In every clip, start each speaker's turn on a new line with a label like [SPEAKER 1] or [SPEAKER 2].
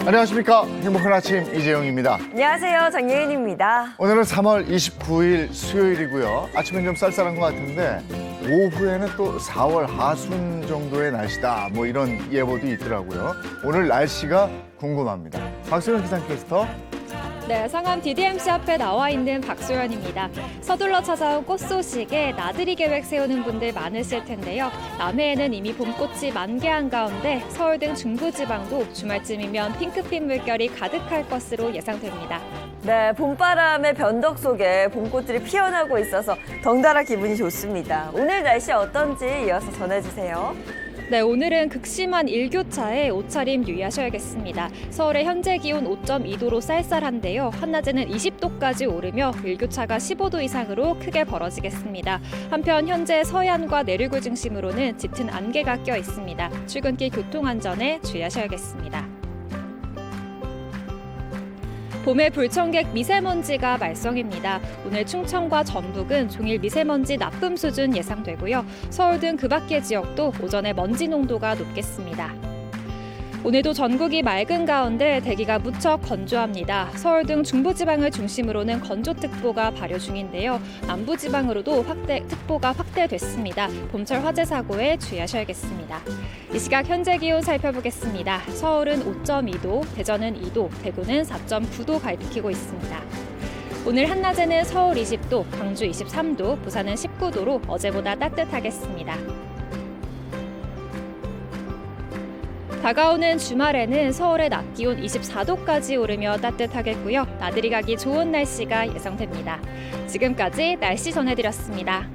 [SPEAKER 1] 안녕하십니까. 행복한 아침 이재용입니다.
[SPEAKER 2] 안녕하세요. 정예은입니다.
[SPEAKER 1] 오늘은 3월 29일 수요일이고요. 아침엔 좀 쌀쌀한 것 같은데 오후에는 또 4월 하순 정도의 날씨다. 뭐 이런 예보도 있더라고요. 오늘 날씨가 궁금합니다. 박소연 기상캐스터.
[SPEAKER 3] 네, 상암 DDMC 앞에 나와 있는 박소연입니다. 서둘러 찾아온 꽃 소식에 나들이 계획 세우는 분들 많으실 텐데요. 남해에는 이미 봄꽃이 만개한 가운데 서울 등 중부지방도 주말쯤이면 핑크빛 물결이 가득할 것으로 예상됩니다.
[SPEAKER 2] 네, 봄바람의 변덕 속에 봄꽃들이 피어나고 있어서 덩달아 기분이 좋습니다. 오늘 날씨 어떤지 이어서 전해주세요.
[SPEAKER 3] 네, 오늘은 극심한 일교차에 옷차림 유의하셔야겠습니다. 서울의 현재 기온 5.2도로 쌀쌀한데요. 한낮에는 20도까지 오르며 일교차가 15도 이상으로 크게 벌어지겠습니다. 한편 현재 서해안과 내륙을 중심으로는 짙은 안개가 껴 있습니다. 출근길 교통안전에 주의하셔야겠습니다. 봄의 불청객 미세먼지가 말썽입니다. 오늘 충청과 전북은 종일 미세먼지 나쁨 수준 예상되고요. 서울 등 그 밖의 지역도 오전에 먼지 농도가 높겠습니다. 오늘도 전국이 맑은 가운데 대기가 무척 건조합니다. 서울 등 중부지방을 중심으로는 건조특보가 발효 중인데요. 남부지방으로도 특보가 확대됐습니다. 봄철 화재 사고에 주의하셔야겠습니다. 이 시각 현재 기온 살펴보겠습니다. 서울은 5.2도, 대전은 2도, 대구는 4.9도 가리키고 있습니다. 오늘 한낮에는 서울 20도, 광주 23도, 부산은 19도로 어제보다 따뜻하겠습니다. 다가오는 주말에는 서울의 낮 기온 24도까지 오르며 따뜻하겠고요. 나들이 가기 좋은 날씨가 예상됩니다. 지금까지 날씨 전해드렸습니다.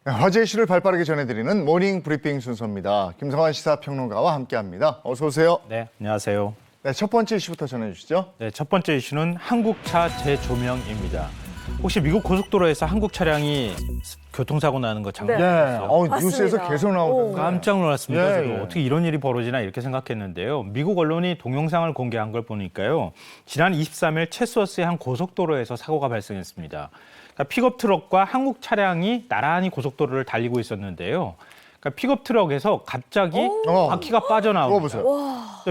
[SPEAKER 1] 화제 이슈를 발빠르게 전해드리는 모닝 브리핑 순서입니다. 김성환 시사평론가와 함께합니다. 어서 오세요.
[SPEAKER 4] 네, 안녕하세요.
[SPEAKER 1] 네, 첫 번째 이슈부터 전해주시죠.
[SPEAKER 4] 네, 첫 번째 이슈는 한국차 재조명입니다. 혹시 미국 고속도로에서 한국 차량이 교통사고 나는 거 장면
[SPEAKER 1] 네,
[SPEAKER 4] 보셨어요?
[SPEAKER 1] 뉴스에서
[SPEAKER 2] 맞습니다.
[SPEAKER 1] 계속 나오던데.
[SPEAKER 4] 깜짝 놀랐습니다.
[SPEAKER 1] 예,
[SPEAKER 4] 저도
[SPEAKER 1] 예.
[SPEAKER 4] 어떻게 이런 일이 벌어지나 이렇게 생각했는데요. 미국 언론이 동영상을 공개한 걸 보니까요. 지난 23일 체스워스의 한 고속도로에서 사고가 발생했습니다. 그러니까 픽업 트럭과 한국 차량이 나란히 고속도로를 달리고 있었는데요. 그러니까 픽업 트럭에서 갑자기 바퀴가 빠져나오고
[SPEAKER 1] 보세요.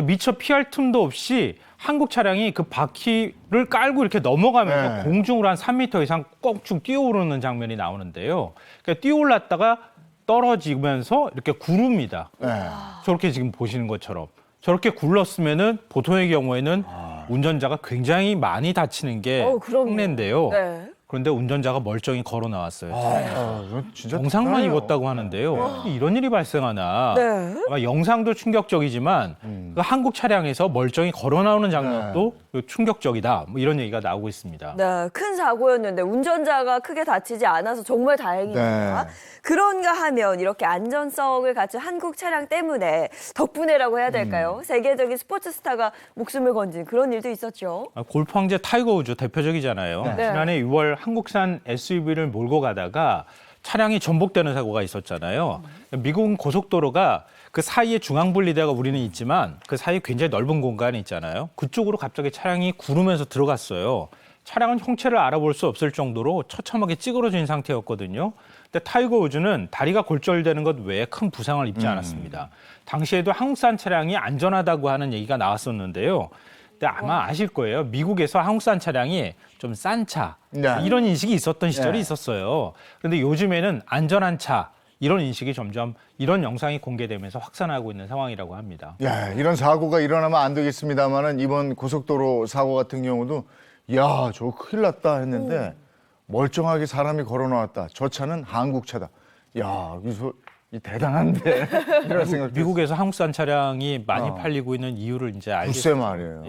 [SPEAKER 4] 미처 피할 틈도 없이 한국 차량이 그 바퀴를 깔고 이렇게 넘어가면서
[SPEAKER 1] 네.
[SPEAKER 4] 공중으로 한 3m 이상 껑충 뛰어오르는 장면이 나오는데요. 그러니까 뛰어올랐다가 떨어지면서 이렇게 구릅니다.
[SPEAKER 1] 네.
[SPEAKER 4] 저렇게 지금 보시는 것처럼. 저렇게 굴렀으면은 보통의 경우에는 운전자가 굉장히 많이 다치는 게
[SPEAKER 2] 그럼요.
[SPEAKER 4] 흉내인데요.
[SPEAKER 2] 네.
[SPEAKER 4] 그런데 운전자가 멀쩡히 걸어 나왔어요.
[SPEAKER 1] 이건 진짜
[SPEAKER 4] 정상만
[SPEAKER 1] 대단해요.
[SPEAKER 4] 입었다고 하는데요. 어떻게 이런 일이 발생하나.
[SPEAKER 2] 네.
[SPEAKER 4] 아마 영상도 충격적이지만 그 한국 차량에서 멀쩡히 걸어 나오는 장면도 충격적이다. 뭐 이런 얘기가 나오고 있습니다.
[SPEAKER 2] 네, 큰 사고였는데 운전자가 크게 다치지 않아서 정말 다행입니다.
[SPEAKER 1] 네.
[SPEAKER 2] 그런가 하면 이렇게 안전성을 갖춘 한국 차량 때문에 덕분에라고 해야 될까요? 세계적인 스포츠 스타가 목숨을 건진 그런 일도 있었죠.
[SPEAKER 4] 골프 황제 타이거 우즈 대표적이잖아요.
[SPEAKER 1] 네.
[SPEAKER 4] 지난해 6월 한국산 SUV를 몰고 가다가 차량이 전복되는 사고가 있었잖아요. 미국 고속도로가 그 사이에 중앙분리대가 우리는 있지만 그 사이에 굉장히 넓은 공간이 있잖아요. 그쪽으로 갑자기 차량이 구르면서 들어갔어요. 차량은 형체를 알아볼 수 없을 정도로 처참하게 찌그러진 상태였거든요. 근데 타이거 우즈는 다리가 골절되는 것 외에 큰 부상을 입지 않았습니다. 당시에도 한국산 차량이 안전하다고 하는 얘기가 나왔었는데요. 근데 아마 아실 거예요. 미국에서 한국산 차량이 좀 싼 차,
[SPEAKER 1] 네.
[SPEAKER 4] 이런 인식이 있었던 시절이
[SPEAKER 1] 네.
[SPEAKER 4] 있었어요. 그런데 요즘에는 안전한 차, 이런 인식이 점점 이런 영상이 공개되면서 확산하고 있는 상황이라고 합니다.
[SPEAKER 1] 야, 이런 사고가 일어나면 안 되겠습니다만은 이번 고속도로 사고 같은 경우도 야, 저거 큰일 났다 했는데 멀쩡하게 사람이 걸어 나왔다. 저 차는 한국 차다. 야, 이 대단한데 이런 생각.
[SPEAKER 4] 미국에서 한국산 차량이 많이 팔리고 있는 이유를 이제
[SPEAKER 1] 글쎄
[SPEAKER 4] 알겠습니다.
[SPEAKER 1] 말이에요.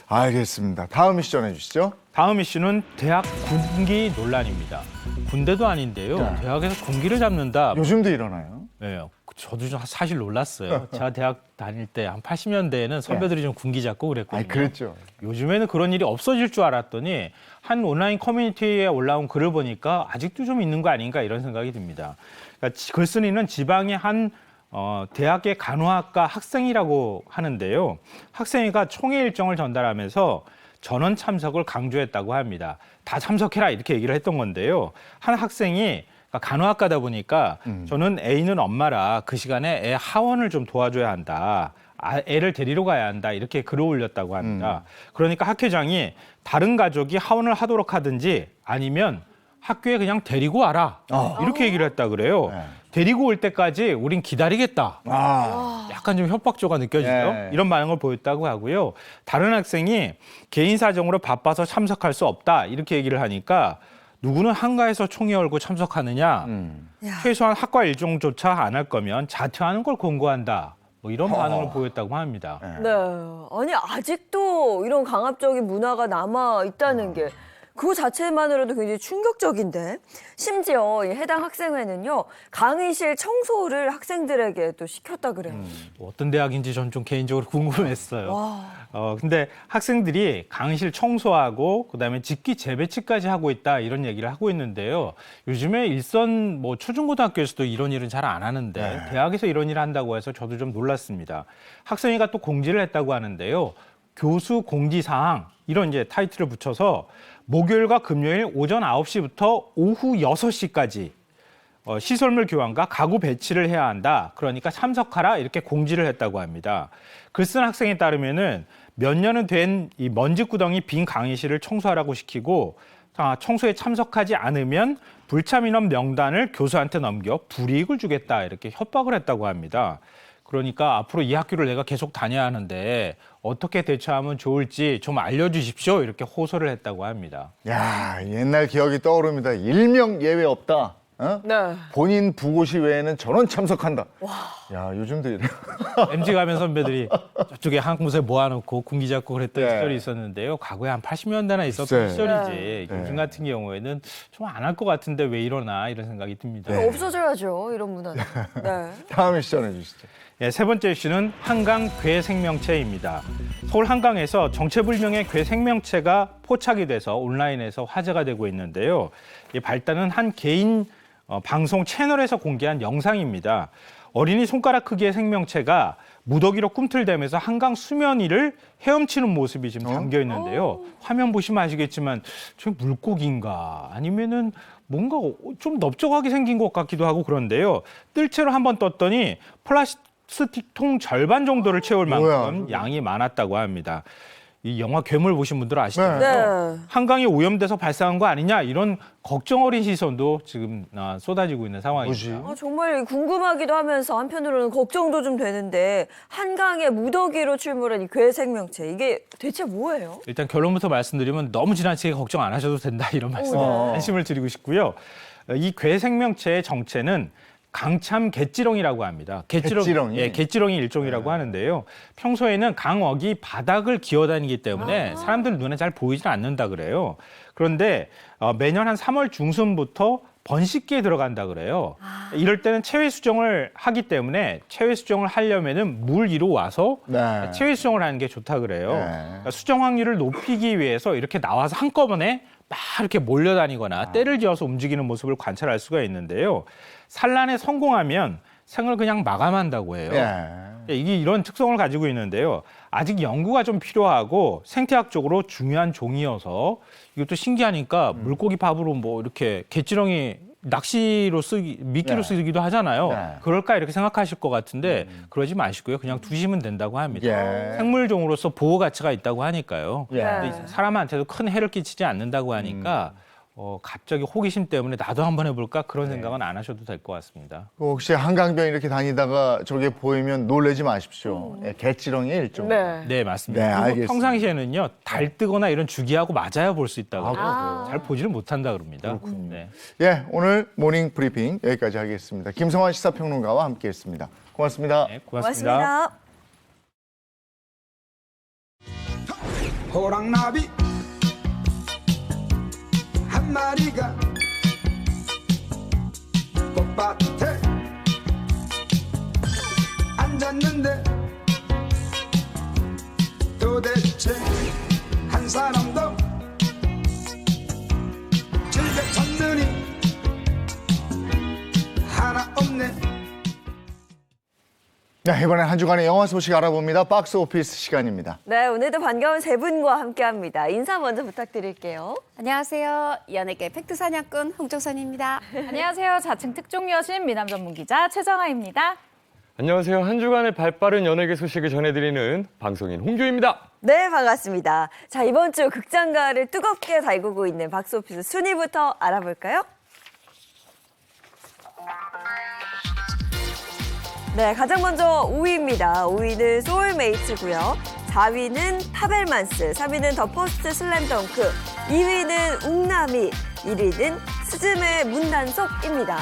[SPEAKER 1] 알겠습니다. 다음 이슈 전해 주시죠.
[SPEAKER 4] 다음 이슈는 대학 군기 논란입니다. 군대도 아닌데요.
[SPEAKER 1] 네.
[SPEAKER 4] 대학에서 군기를 잡는다.
[SPEAKER 1] 요즘도 일어나요?
[SPEAKER 4] 네, 저도 좀 사실 놀랐어요. 제가 대학 다닐 때 한 80년대에는 선배들이 좀 군기 잡고 그랬거든요.
[SPEAKER 1] 아니, 그랬죠.
[SPEAKER 4] 요즘에는 그런 일이 없어질 줄 알았더니 한 온라인 커뮤니티에 올라온 글을 보니까 아직도 좀 있는 거 아닌가 이런 생각이 듭니다. 그러니까 글쓴이는 지방의 한 대학의 간호학과 학생이라고 하는데요. 학생회가 총회 일정을 전달하면서 전원 참석을 강조했다고 합니다. 다 참석해라 이렇게 얘기를 했던 건데요. 한 학생이 간호학과다 보니까 저는 애 있는 엄마라 그 시간에 애 하원을 좀 도와줘야 한다. 애를 데리러 가야 한다. 이렇게 글을 올렸다고 합니다. 그러니까 학회장이 다른 가족이 하원을 하도록 하든지 아니면 학교에 그냥 데리고 와라. 이렇게 얘기를 했다 그래요.
[SPEAKER 1] 네.
[SPEAKER 4] 데리고 올 때까지 우린 기다리겠다. 약간 좀 협박조가 느껴지죠.
[SPEAKER 1] 네.
[SPEAKER 4] 이런 반응을 보였다고 하고요. 다른 학생이 개인 사정으로 바빠서 참석할 수 없다. 이렇게 얘기를 하니까 누구는 한가해서 총에 얼고 참석하느냐. 최소한 학과 일정조차 안 할 거면 자퇴하는 걸 권고한다. 뭐 이런 반응을 보였다고 합니다.
[SPEAKER 2] 네. 아니 아직도 이런 강압적인 문화가 남아 있다는 게 그거 자체만으로도 굉장히 충격적인데 심지어 이 해당 학생회는요 강의실 청소를 학생들에게 또 시켰다 그래요.
[SPEAKER 4] 뭐 어떤 대학인지 전 좀 개인적으로 궁금했어요. 근데 학생들이 강의실 청소하고 그다음에 집기 재배치까지 하고 있다 이런 얘기를 하고 있는데요. 요즘에 일선 뭐 초중고등학교에서도 이런 일은 잘 안 하는데 대학에서 이런 일을 한다고 해서 저도 좀 놀랐습니다. 학생회가 또 공지를 했다고 하는데요. 교수 공지사항 이런 이제 타이틀을 붙여서 목요일과 금요일 오전 9시부터 오후 6시까지 시설물 교환과 가구 배치를 해야 한다. 그러니까 참석하라 이렇게 공지를 했다고 합니다. 글 쓴 학생에 따르면은 몇 년은 된 이 먼지구덩이 빈 강의실을 청소하라고 시키고 청소에 참석하지 않으면 불참 인원 명단을 교수한테 넘겨 불이익을 주겠다 이렇게 협박을 했다고 합니다. 그러니까 앞으로 이 학교를 내가 계속 다녀야 하는데 어떻게 대처하면 좋을지 좀 알려주십시오 이렇게 호소를 했다고 합니다.
[SPEAKER 1] 야, 옛날 기억이 떠오릅니다. 일명 예외 없다. 어?
[SPEAKER 2] 네.
[SPEAKER 1] 본인 부고시 외에는 전원 참석한다. 야, 요즘도 이래.
[SPEAKER 4] MZ 가면 선배들이 저쪽에 한 곳에 모아놓고 군기 잡고 그랬던
[SPEAKER 1] 네.
[SPEAKER 4] 시절이 있었는데요. 과거에 한 80년대나 있었던
[SPEAKER 1] 글쎄.
[SPEAKER 4] 시절이지.
[SPEAKER 1] 네.
[SPEAKER 4] 요즘 같은 경우에는 좀 안 할 것 같은데 왜 이러나 이런 생각이 듭니다.
[SPEAKER 2] 없어져야죠 이런 문화는. 네.
[SPEAKER 1] 다음에 시전해 주시죠.
[SPEAKER 4] 네, 세 번째 이슈는 한강 괴 생명체입니다. 서울 한강에서 정체불명의 괴 생명체가 포착이 돼서 온라인에서 화제가 되고 있는데요. 이 발단은 한 개인 방송 채널에서 공개한 영상입니다. 어린이 손가락 크기의 생명체가 무더기로 꿈틀대면서 한강 수면 위를 헤엄치는 모습이 지금 담겨 있는데요. 화면 보시면 아시겠지만 저 물고기인가 아니면은 뭔가 좀 넓적하게 생긴 것 같기도 하고 그런데요. 뜰채로 한번 떴더니 플라스틱통 절반 정도를 채울 만큼
[SPEAKER 1] 뭐야,
[SPEAKER 4] 양이 많았다고 합니다. 이 영화 괴물 보신 분들 아시잖아요.
[SPEAKER 2] 네.
[SPEAKER 4] 한강이 오염돼서 발생한 거 아니냐 이런 걱정 어린 시선도 지금 쏟아지고 있는 상황입니다.
[SPEAKER 1] 뭐지?
[SPEAKER 2] 정말 궁금하기도 하면서 한편으로는 걱정도 좀 되는데 한강에 무더기로 출몰한 이 괴 생명체 이게 대체 뭐예요?
[SPEAKER 4] 일단 결론부터 말씀드리면 너무 지나치게 걱정 안 하셔도 된다 이런 말씀 안심을 드리고 싶고요. 이 괴 생명체의 정체는 강참 갯지렁이라고 합니다.
[SPEAKER 1] 갯지렁이?
[SPEAKER 4] 예, 갯지렁이 일종이라고 하는데요. 평소에는 강어기 바닥을 기어다니기 때문에 사람들 눈에 잘 보이질 않는다 그래요. 그런데 매년 한 3월 중순부터 번식기에 들어간다 그래요. 이럴 때는 체외 수정을 하기 때문에 체외 수정을 하려면은 물 위로 와서
[SPEAKER 1] 네.
[SPEAKER 4] 체외 수정을 하는 게 좋다 그래요.
[SPEAKER 1] 네.
[SPEAKER 4] 그러니까 수정 확률을 높이기 위해서 이렇게 나와서 한꺼번에 막 이렇게 몰려다니거나 때를 지어서 움직이는 모습을 관찰할 수가 있는데요. 산란에 성공하면 생을 그냥 마감한다고 해요. 이게 이런 특성을 가지고 있는데요. 아직 연구가 좀 필요하고 생태학적으로 중요한 종이어서 이것도 신기하니까 물고기 밥으로 뭐 이렇게 갯지렁이 낚시로 미끼로 쓰기도 하잖아요.
[SPEAKER 1] 네.
[SPEAKER 4] 그럴까 이렇게 생각하실 것 같은데 그러지 마시고요. 그냥 두시면 된다고 합니다.
[SPEAKER 1] 예.
[SPEAKER 4] 생물종으로서 보호 가치가 있다고 하니까요.
[SPEAKER 1] 예.
[SPEAKER 4] 근데 사람한테도 큰 해를 끼치지 않는다고 하니까 갑자기 호기심 때문에 나도 한번 해볼까 그런 생각은 안 하셔도 될 것 같습니다.
[SPEAKER 1] 혹시 한강변 이렇게 다니다가 저게 보이면 놀라지 마십시오. 예, 갯지렁이의 일종.
[SPEAKER 2] 네.
[SPEAKER 4] 네, 맞습니다.
[SPEAKER 1] 네,
[SPEAKER 4] 그리고
[SPEAKER 1] 알겠습니다.
[SPEAKER 4] 평상시에는요, 달 뜨거나 이런 주기하고 맞아야 볼 수 있다고
[SPEAKER 1] 그래요?
[SPEAKER 4] 잘 보지를 못한다 그럽니다. 네.
[SPEAKER 1] 예, 오늘 모닝 브리핑 여기까지 하겠습니다. 김성환 시사평론가와 함께했습니다. 고맙습니다.
[SPEAKER 4] 네, 고맙습니다.
[SPEAKER 2] 고맙습니다.
[SPEAKER 5] 호랑나비 한 마리가 꽃밭에 앉았는데 도대체 한 사람도 즐겨 찾느니 하나 없네.
[SPEAKER 1] 네, 이번엔 한 주간의 영화 소식 알아봅니다. 박스 오피스 시간입니다.
[SPEAKER 2] 네, 오늘도 반가운 세 분과 함께합니다. 인사 먼저 부탁드릴게요.
[SPEAKER 6] 안녕하세요. 연예계 팩트 사냥꾼 홍정선입니다.
[SPEAKER 3] 안녕하세요. 자칭 특종 여신 미남 전문 기자 최정아입니다.
[SPEAKER 7] 안녕하세요. 한 주간의 발빠른 연예계 소식을 전해드리는 방송인 홍규입니다.
[SPEAKER 2] 네, 반갑습니다. 자, 이번 주 극장가를 뜨겁게 달구고 있는 박스오피스 순위부터 알아볼까요? 네, 가장 먼저 5위입니다. 5위는 소울메이츠고요. 4위는 파벨만스, 3위는 더 퍼스트 슬램덩크, 2위는 웅남이, 1위는 스즈메 문단속입니다.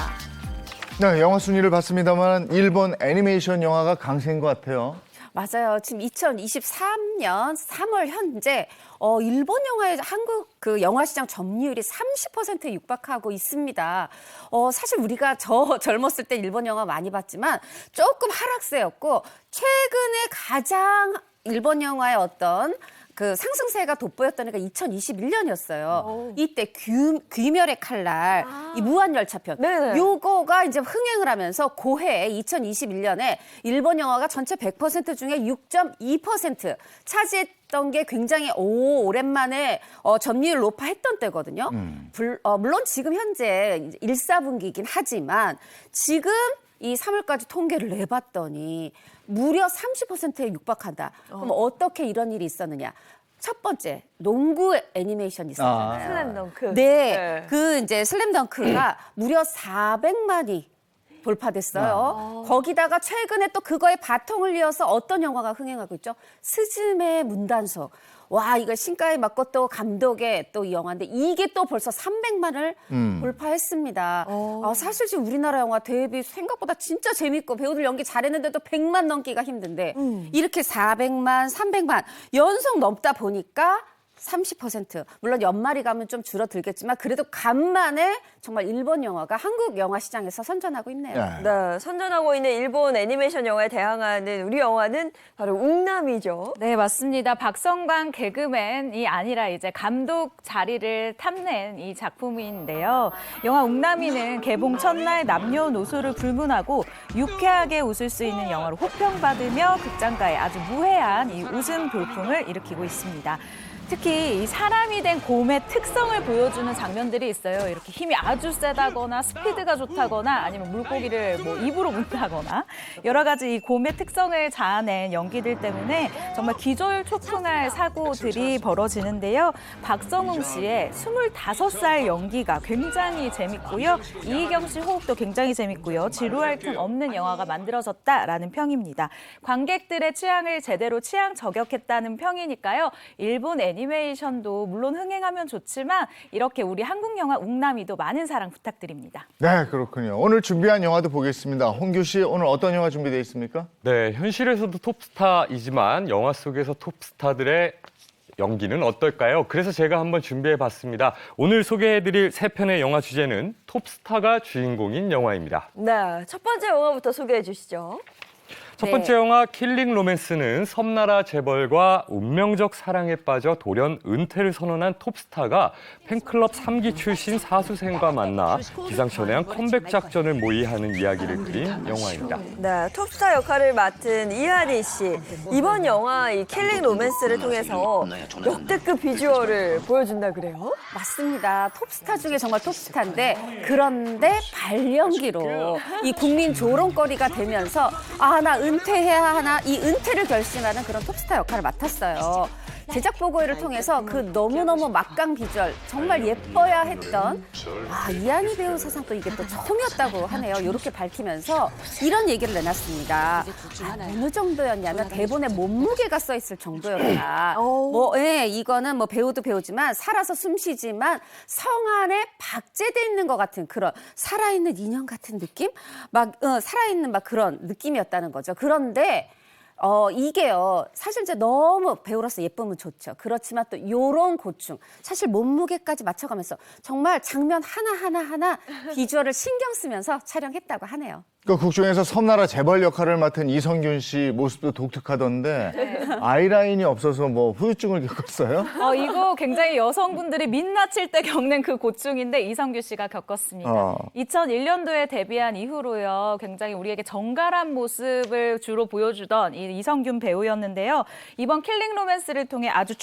[SPEAKER 1] 네, 영화 순위를 봤습니다만 일본 애니메이션 영화가 강세인 것 같아요.
[SPEAKER 6] 맞아요. 지금 2023년 3월 현재 일본 영화의 한국 그 영화 시장 점유율이 30%에 육박하고 있습니다. 사실 우리가 젊었을 때 일본 영화 많이 봤지만 조금 하락세였고 최근에 가장 일본 영화의 어떤 그 상승세가 돋보였던 애가 2021년이었어요. 이때 귀멸의 칼날, 이 무한열차편.
[SPEAKER 2] 네네.
[SPEAKER 6] 요거가 이제 흥행을 하면서 고해 2021년에 일본 영화가 전체 100% 중에 6.2% 차지했던 게 굉장히 오랜만에 점유율 높아했던 때거든요. 물론 지금 현재 이제 1사분기이긴 하지만 지금 이 3월까지 통계를 내봤더니 무려 30%에 육박한다. 그럼 어떻게 이런 일이 있었느냐? 첫 번째, 농구 애니메이션 있었잖아요.
[SPEAKER 2] 슬램덩크.
[SPEAKER 6] 네, 그 이제 슬램덩크가 무려 400만이 돌파됐어요. 거기다가 최근에 또 그거에 바통을 이어서 어떤 영화가 흥행하고 있죠? 스즈메 문단속. 와, 이거 신가에 맞고 또 감독의 또 이 영화인데 이게 또 벌써 300만을 돌파했습니다. 사실 지금 우리나라 영화 대비 생각보다 진짜 재밌고 배우들 연기 잘했는데도 100만 넘기가 힘든데 이렇게 400만, 300만 연속 넘다 보니까 30%. 물론 연말이 가면 좀 줄어들겠지만 그래도 간만에 정말 일본 영화가 한국 영화 시장에서 선전하고 있네요.
[SPEAKER 2] 네, 선전하고 있는 일본 애니메이션 영화에 대항하는 우리 영화는 바로 웅남이죠.
[SPEAKER 3] 네, 맞습니다. 박성광 개그맨이 아니라 이제 감독 자리를 탐낸 이 작품인데요. 영화 웅남이는 개봉 첫날 남녀노소를 불문하고 유쾌하게 웃을 수 있는 영화로 호평받으며 극장가에 아주 무해한 이 웃음 돌풍을 일으키고 있습니다. 특히 이 사람이 된 곰의 특성을 보여주는 장면들이 있어요. 이렇게 힘이 아주 세다거나 스피드가 좋다거나 아니면 물고기를 뭐 입으로 문다거나 여러 가지 이 곰의 특성을 자아낸 연기들 때문에 정말 기절초풍할 사고들이 벌어지는데요. 박성웅 씨의 25살 연기가 굉장히 재밌고요. 이희경 씨 호흡도 굉장히 재밌고요. 지루할 틈 없는 영화가 만들어졌다라는 평입니다. 관객들의 취향을 제대로 취향 저격했다는 평이니까요. 일본 애니메이션도 물론 흥행하면 좋지만 이렇게 우리 한국 영화 웅남이도 많은 사랑 부탁드립니다.
[SPEAKER 1] 네, 그렇군요. 오늘 준비한 영화도 보겠습니다. 홍규 씨, 오늘 어떤 영화 준비되어 있습니까?
[SPEAKER 7] 네, 현실에서도 톱스타이지만 영화 속에서 톱스타들의 연기는 어떨까요? 그래서 제가 한번 준비해봤습니다. 오늘 소개해드릴 세 편의 영화 주제는 톱스타가 주인공인 영화입니다.
[SPEAKER 2] 네, 첫 번째 영화부터 소개해 주시죠.
[SPEAKER 7] 첫 번째 영화 킬링 로맨스는 섬나라 재벌과 운명적 사랑에 빠져 돌연 은퇴를 선언한 톱스타가 팬클럽 3기 출신 사수생과 만나 기상천외한 컴백 작전을 모의하는 이야기를 그린 영화입니다.
[SPEAKER 2] 네, 톱스타 역할을 맡은 이하린 씨. 이번 영화 이 킬링 로맨스를 통해서 역대급 비주얼을 보여준다 그래요?
[SPEAKER 6] 맞습니다. 톱스타 중에 정말 톱스타인데 그런데 발연기로 이 국민 조롱거리가 되면서 나 은퇴해야 하나 이 은퇴를 결심하는 그런 톱스타 역할을 맡았어요. 제작 보고회를 통해서 그 너무너무 막강 비주얼 정말 예뻐야 했던 이한희 배우 사상 또 이게 또 처음이었다고 하네요. 이렇게 밝히면서 이런 얘기를 내놨습니다. 어느 정도였냐면 대본에 몸무게가 써 있을 정도였다. 이거는 뭐 배우도 배우지만 살아서 숨쉬지만 성 안에 박제돼 있는 것 같은 그런 살아있는 인형 같은 느낌? 살아있는 그런 느낌이었다는 거죠. 그런데 이게요, 사실 이제 너무 배우로서 예쁘면 좋죠. 그렇지만 또 요런 고충, 사실 몸무게까지 맞춰가면서 정말 장면 하나 비주얼을 신경 쓰면서 촬영했다고 하네요.
[SPEAKER 1] 그 극 중에서 섬나라 재벌 역할을 맡은 이성균 씨 모습도 독특하던데 아이라인이 없어서 뭐 후유증을 겪었어요?
[SPEAKER 8] 이거 굉장히 여성분들이 민낯일 때 겪는 그 고충인데 이성규 씨가 겪었습니다. 2001년도에 데뷔한 이후로요. 굉장히 우리에게 정갈한 모습을 주로 보여주던 이 이성균 배우였는데요. 이번 킬링 로맨스를 통해 아주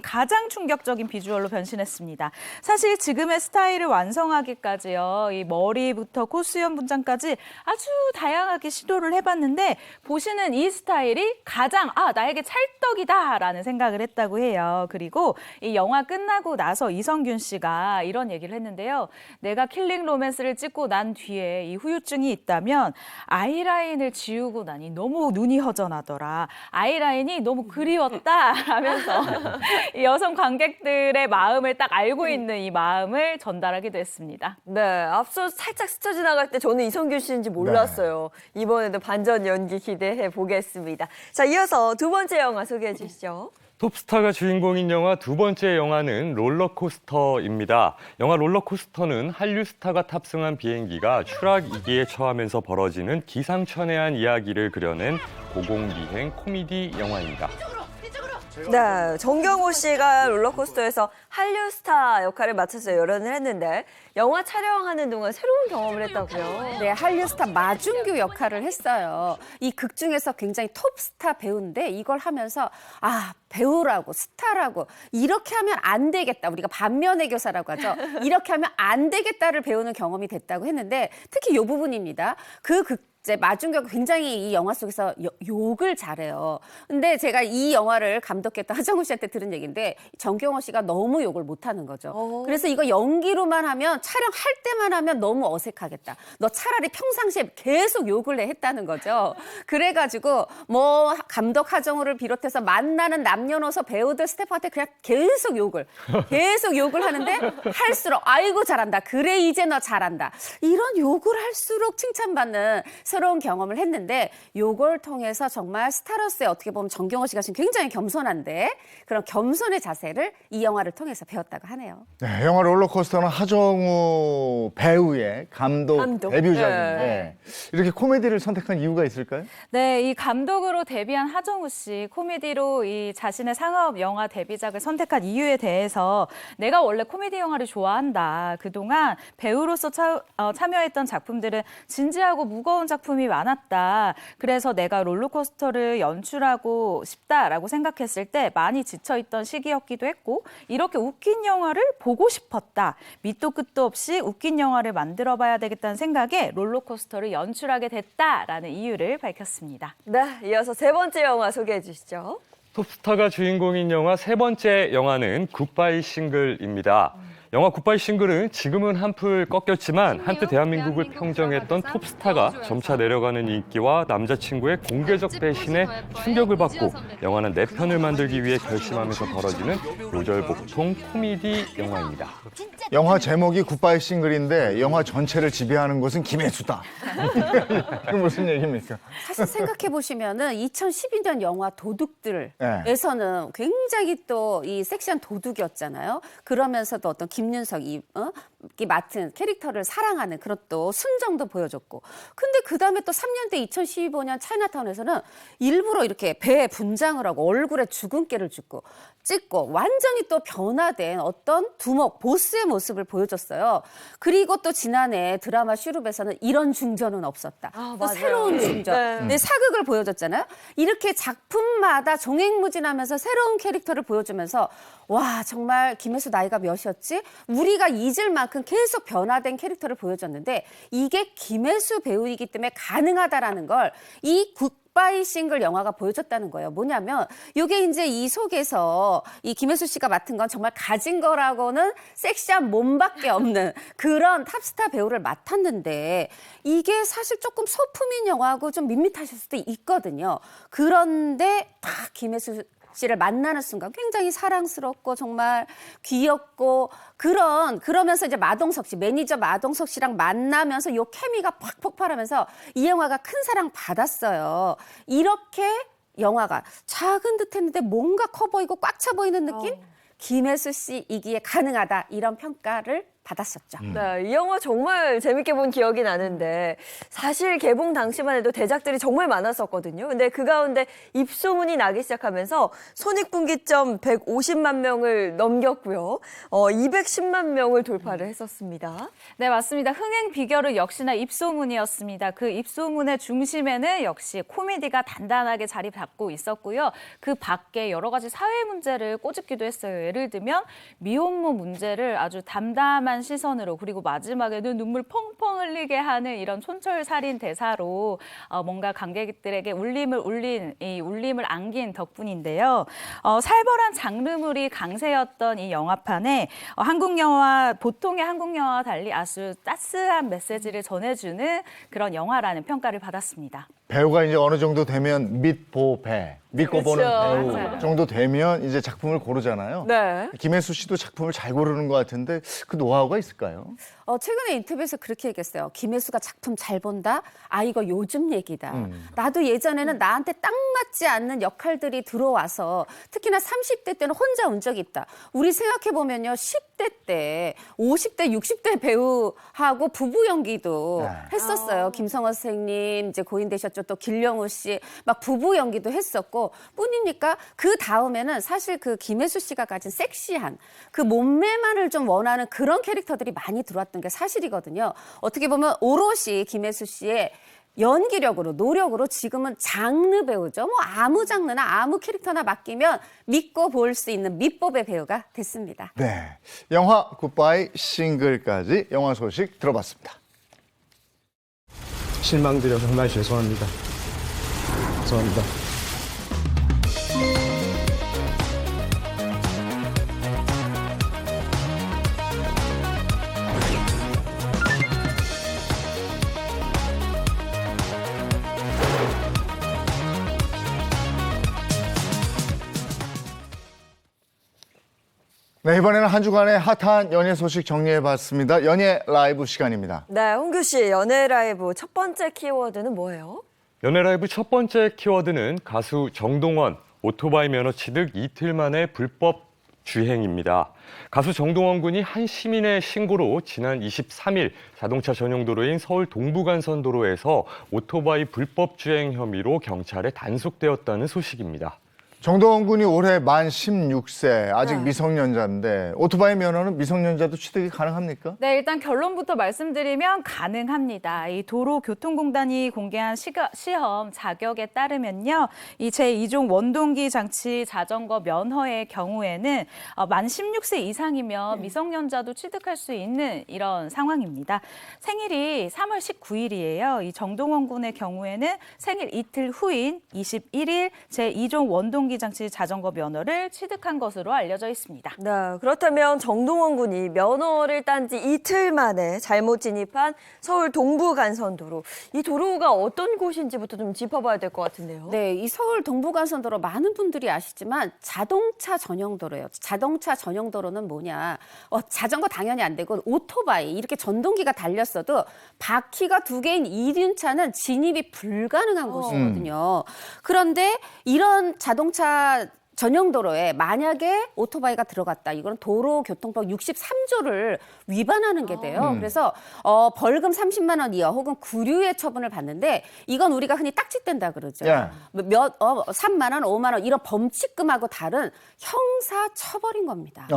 [SPEAKER 8] 가장 충격적인 비주얼로 변신했습니다. 사실 지금의 스타일을 완성하기까지요. 이 머리부터 코수염 분장까지 아주 다양하게 시도를 해봤는데 보시는 이 스타일이 가장 나에게 찰떡이다라는 생각을 했다고 해요. 그리고 이 영화 끝나고 나서 이성균 씨가 이런 얘기를 했는데요. 내가 킬링 로맨스를 찍고 난 뒤에 이 후유증이 있다면 아이라인을 지우고 나니 너무 눈이 허전하더라. 아이라인이 너무 그리웠다 하면서 이 여성 관객들의 마음을 딱 알고 있는 이 마음을 전달하기도 했습니다.
[SPEAKER 2] 네, 앞서 살짝 스쳐 지나갈 때 저는 이성균 씨인지 몰랐어요. 이번에도 반전 연기 기대해 보겠습니다. 자, 이어서 두 번째 영화 소개해 주시죠.
[SPEAKER 7] 톱스타가 주인공인 영화 두 번째 영화는 롤러코스터입니다. 영화 롤러코스터는 한류 스타가 탑승한 비행기가 추락 위기에 처하면서 벌어지는 기상천외한 이야기를 그려낸 고공비행 코미디 영화입니다.
[SPEAKER 2] 네, 정경호 씨가 롤러코스터에서 한류 스타 역할을 맡아서 열연을 했는데 영화 촬영하는 동안 새로운 경험을 했다고요.
[SPEAKER 6] 네, 한류 스타 마준규 역할을 했어요. 이 극 중에서 굉장히 톱스타 배우인데 이걸 하면서 배우라고 스타라고 이렇게 하면 안 되겠다. 우리가 반면의 교사라고 하죠. 이렇게 하면 안 되겠다를 배우는 경험이 됐다고 했는데 특히 이 부분입니다. 이제 마준규가 굉장히 이 영화 속에서 욕을 잘해요. 근데 제가 이 영화를 감독했던 하정우 씨한테 들은 얘기인데 정경호 씨가 너무 욕을 못하는 거죠. 그래서 이거 연기로만 하면 촬영할 때만 하면 너무 어색하겠다. 너 차라리 평상시에 계속 욕을 했다는 거죠. 그래가지고 뭐 감독 하정우를 비롯해서 만나는 남녀노소 배우들 스태프한테 그냥 계속 욕을 하는데 할수록 아이고 잘한다. 그래 이제 너 잘한다. 이런 욕을 할수록 칭찬받는 새로운 경험을 했는데 요걸 통해서 정말 스타로서의 어떻게 보면 정경호 씨가 지금 굉장히 겸손한데 그런 겸손의 자세를 이 영화를 통해서 배웠다고 하네요.
[SPEAKER 1] 네, 영화 롤러코스터는 하정우 배우의 감독 데뷔작인데
[SPEAKER 2] 네.
[SPEAKER 1] 이렇게 코미디를 선택한 이유가 있을까요?
[SPEAKER 8] 네, 이 감독으로 데뷔한 하정우 씨, 코미디로 이 자신의 상업 영화 데뷔작을 선택한 이유에 대해서 내가 원래 코미디 영화를 좋아한다. 그동안 배우로서 참여했던 작품들은 진지하고 무거운 작품이 많았다. 그래서 내가 롤러코스터를 연출하고 싶다라고 생각했을 때 많이 지쳐있던 시기였기도 했고 이렇게 웃긴 영화를 보고 싶었다. 밑도 끝도 없이 웃긴 영화를 만들어봐야 되겠다는 생각에 롤러코스터를 연출하게 됐다라는 이유를 밝혔습니다.
[SPEAKER 2] 네, 이어서 세 번째 영화 소개해 주시죠.
[SPEAKER 7] 톱스타가 주인공인 영화 세 번째 영화는 굿바이 싱글입니다. 영화 굿바이 싱글은 지금은 한풀 꺾였지만 한때 대한민국을 평정했던 톱스타가 점차 내려가는 인기와 남자친구의 공개적 배신에 충격을 받고 영화는 내 편을 만들기 위해 결심하면서 벌어지는 요절복통 코미디 영화입니다.
[SPEAKER 1] 영화 제목이 굿바이 싱글인데 영화 전체를 지배하는 것은 김혜수다. 이게 무슨 얘기입니까?
[SPEAKER 6] 사실 생각해 보시면은 2012년 영화 도둑들에서는 굉장히 또 이 섹시한 도둑이었잖아요. 그러면서도 어떤 김윤석이 맡은 캐릭터를 사랑하는 그런 또 순정도 보여줬고. 근데 그 다음에 또 3년 뒤 2015년 차이나타운에서는 일부러 이렇게 배에 분장을 하고 얼굴에 주근깨를 찍고 완전히 또 변화된 어떤 두목 보스의 모습을 보여줬어요. 그리고 또 지난해 드라마 슈룹에서는 이런 중전은 없었다. 또
[SPEAKER 2] 맞아요.
[SPEAKER 6] 새로운 중전. 네, 사극을 보여줬잖아요. 이렇게 작품마다 종횡무진하면서 새로운 캐릭터를 보여주면서 와 정말 김혜수 나이가 몇이었지? 우리가 잊을 만큼 계속 변화된 캐릭터를 보여줬는데 이게 김혜수 배우이기 때문에 가능하다라는 걸 이 굿바이 싱글 영화가 보여줬다는 거예요. 뭐냐면 이게 이제 이 속에서 이 김혜수 씨가 맡은 건 정말 가진 거라고는 섹시한 몸밖에 없는 그런 탑스타 배우를 맡았는데 이게 사실 조금 소품인 영화하고 좀 밋밋하실 수도 있거든요. 그런데 딱 김혜수 씨를 만나는 순간 굉장히 사랑스럽고 정말 귀엽고 그러면서 이제 마동석 씨 매니저 마동석 씨랑 만나면서 요 케미가 팍 폭발하면서 이 영화가 큰 사랑 받았어요. 이렇게 영화가 작은 듯했는데 뭔가 커 보이고 꽉 차 보이는 느낌? 김혜수 씨이기에 가능하다 이런 평가를 받았었죠.
[SPEAKER 2] 네, 이 영화 정말 재밌게 본 기억이 나는데 사실 개봉 당시만 해도 대작들이 정말 많았었거든요. 근데 그 가운데 입소문이 나기 시작하면서 손익분기점 150만 명을 넘겼고요. 210만 명을 돌파를 했었습니다.
[SPEAKER 8] 네, 맞습니다. 흥행 비결은 역시나 입소문이었습니다. 그 입소문의 중심에는 역시 코미디가 단단하게 자리 잡고 있었고요. 그 밖에 여러 가지 사회 문제를 꼬집기도 했어요. 예를 들면 미혼모 문제를 아주 담담한 시선으로, 그리고 마지막에는 눈물 펑펑 흘리게 하는 이런 촌철살인 대사로 뭔가 관객들에게 울림을 안긴 덕분인데요. 살벌한 장르물이 강세였던 이 영화판에 보통의 한국 영화와 달리 아주 따스한 메시지를 전해주는 그런 영화라는 평가를 받았습니다.
[SPEAKER 1] 배우가 이제 어느 정도 되면 믿고 믿고 보는 배우
[SPEAKER 8] 맞아요.
[SPEAKER 1] 정도 되면 이제 작품을 고르잖아요.
[SPEAKER 2] 네.
[SPEAKER 1] 김혜수 씨도 작품을 잘 고르는 것 같은데 그 노하우가 있을까요?
[SPEAKER 6] 최근에 인터뷰에서 그렇게 얘기했어요. 김혜수가 작품 잘 본다? 아, 이거 요즘 얘기다. 나도 예전에는 나한테 딱 맞지 않는 역할들이 들어와서 특히나 30대 때는 혼자 온 적이 있다. 우리 생각해보면요. 10대 때 50대, 60대 배우하고 부부 연기도 했었어요. 김성호 선생님 이제 고인 되셨죠. 또 길영우 씨 막 부부 연기도 했었고 뿐이니까 그 다음에는 사실 그 김혜수 씨가 가진 섹시한 그 몸매만을 좀 원하는 그런 캐릭터들이 많이 들어왔던 게 사실이거든요. 어떻게 보면 오롯이 김혜수 씨의 연기력으로, 노력으로 지금은 장르 배우죠. 뭐 아무 장르나 아무 캐릭터나 맡기면 믿고 볼 수 있는 밑보배 배우가 됐습니다.
[SPEAKER 1] 네. 영화 굿바이 싱글까지 영화 소식 들어봤습니다.
[SPEAKER 9] 실망드려 정말 죄송합니다. 죄송합니다.
[SPEAKER 1] 네, 이번에는 한 주간의 핫한 연예 소식 정리해봤습니다. 연예 라이브 시간입니다.
[SPEAKER 2] 네, 홍규 씨, 연예 라이브 첫 번째 키워드는 뭐예요?
[SPEAKER 7] 연예 라이브 첫 번째 키워드는 가수 정동원 오토바이 면허 취득 이틀 만에 불법 주행입니다. 가수 정동원 군이 한 시민의 신고로 지난 23일 자동차 전용 도로인 서울 동부간선도로에서 오토바이 불법 주행 혐의로 경찰에 단속되었다는 소식입니다.
[SPEAKER 1] 정동원 군이 올해 만 16세, 아직 미성년자인데 오토바이 면허는 미성년자도 취득이 가능합니까?
[SPEAKER 8] 네, 일단 결론부터 말씀드리면 가능합니다. 이 도로교통공단이 공개한 시험 자격에 따르면요, 이 제2종 원동기 장치 자전거 면허의 경우에는 만 16세 이상이면 미성년자도 취득할 수 있는 이런 상황입니다. 생일이 3월 19일이에요. 이 정동원 군의 경우에는 생일 이틀 후인 21일 제2종 원동기 장치 자전거 면허를 취득한 것으로 알려져 있습니다.
[SPEAKER 2] 네, 그렇다면 정동원 군이 면허를 딴 지 이틀 만에 잘못 진입한 서울 동부간선도로. 이 도로가 어떤 곳인지부터 좀 짚어봐야 될 것 같은데요.
[SPEAKER 6] 네, 이 서울 동부간선도로 많은 분들이 아시지만 자동차 전용도로예요. 자동차 전용도로는 뭐냐? 자전거 당연히 안 되고 오토바이 이렇게 전동기가 달렸어도 바퀴가 2개인 이륜차는 진입이 불가능한 곳이거든요. 그런데 이런 자동차 전용 도로에 만약에 오토바이가 들어갔다. 이건 도로교통법 63조를 위반하는 게 돼요. 그래서 벌금 30만 원 이하 혹은 구류의 처분을 받는데 이건 우리가 흔히 딱지뗀다 그러죠. 3만 원, 5만 원 이런 범칙금하고 다른 형사 처벌인 겁니다.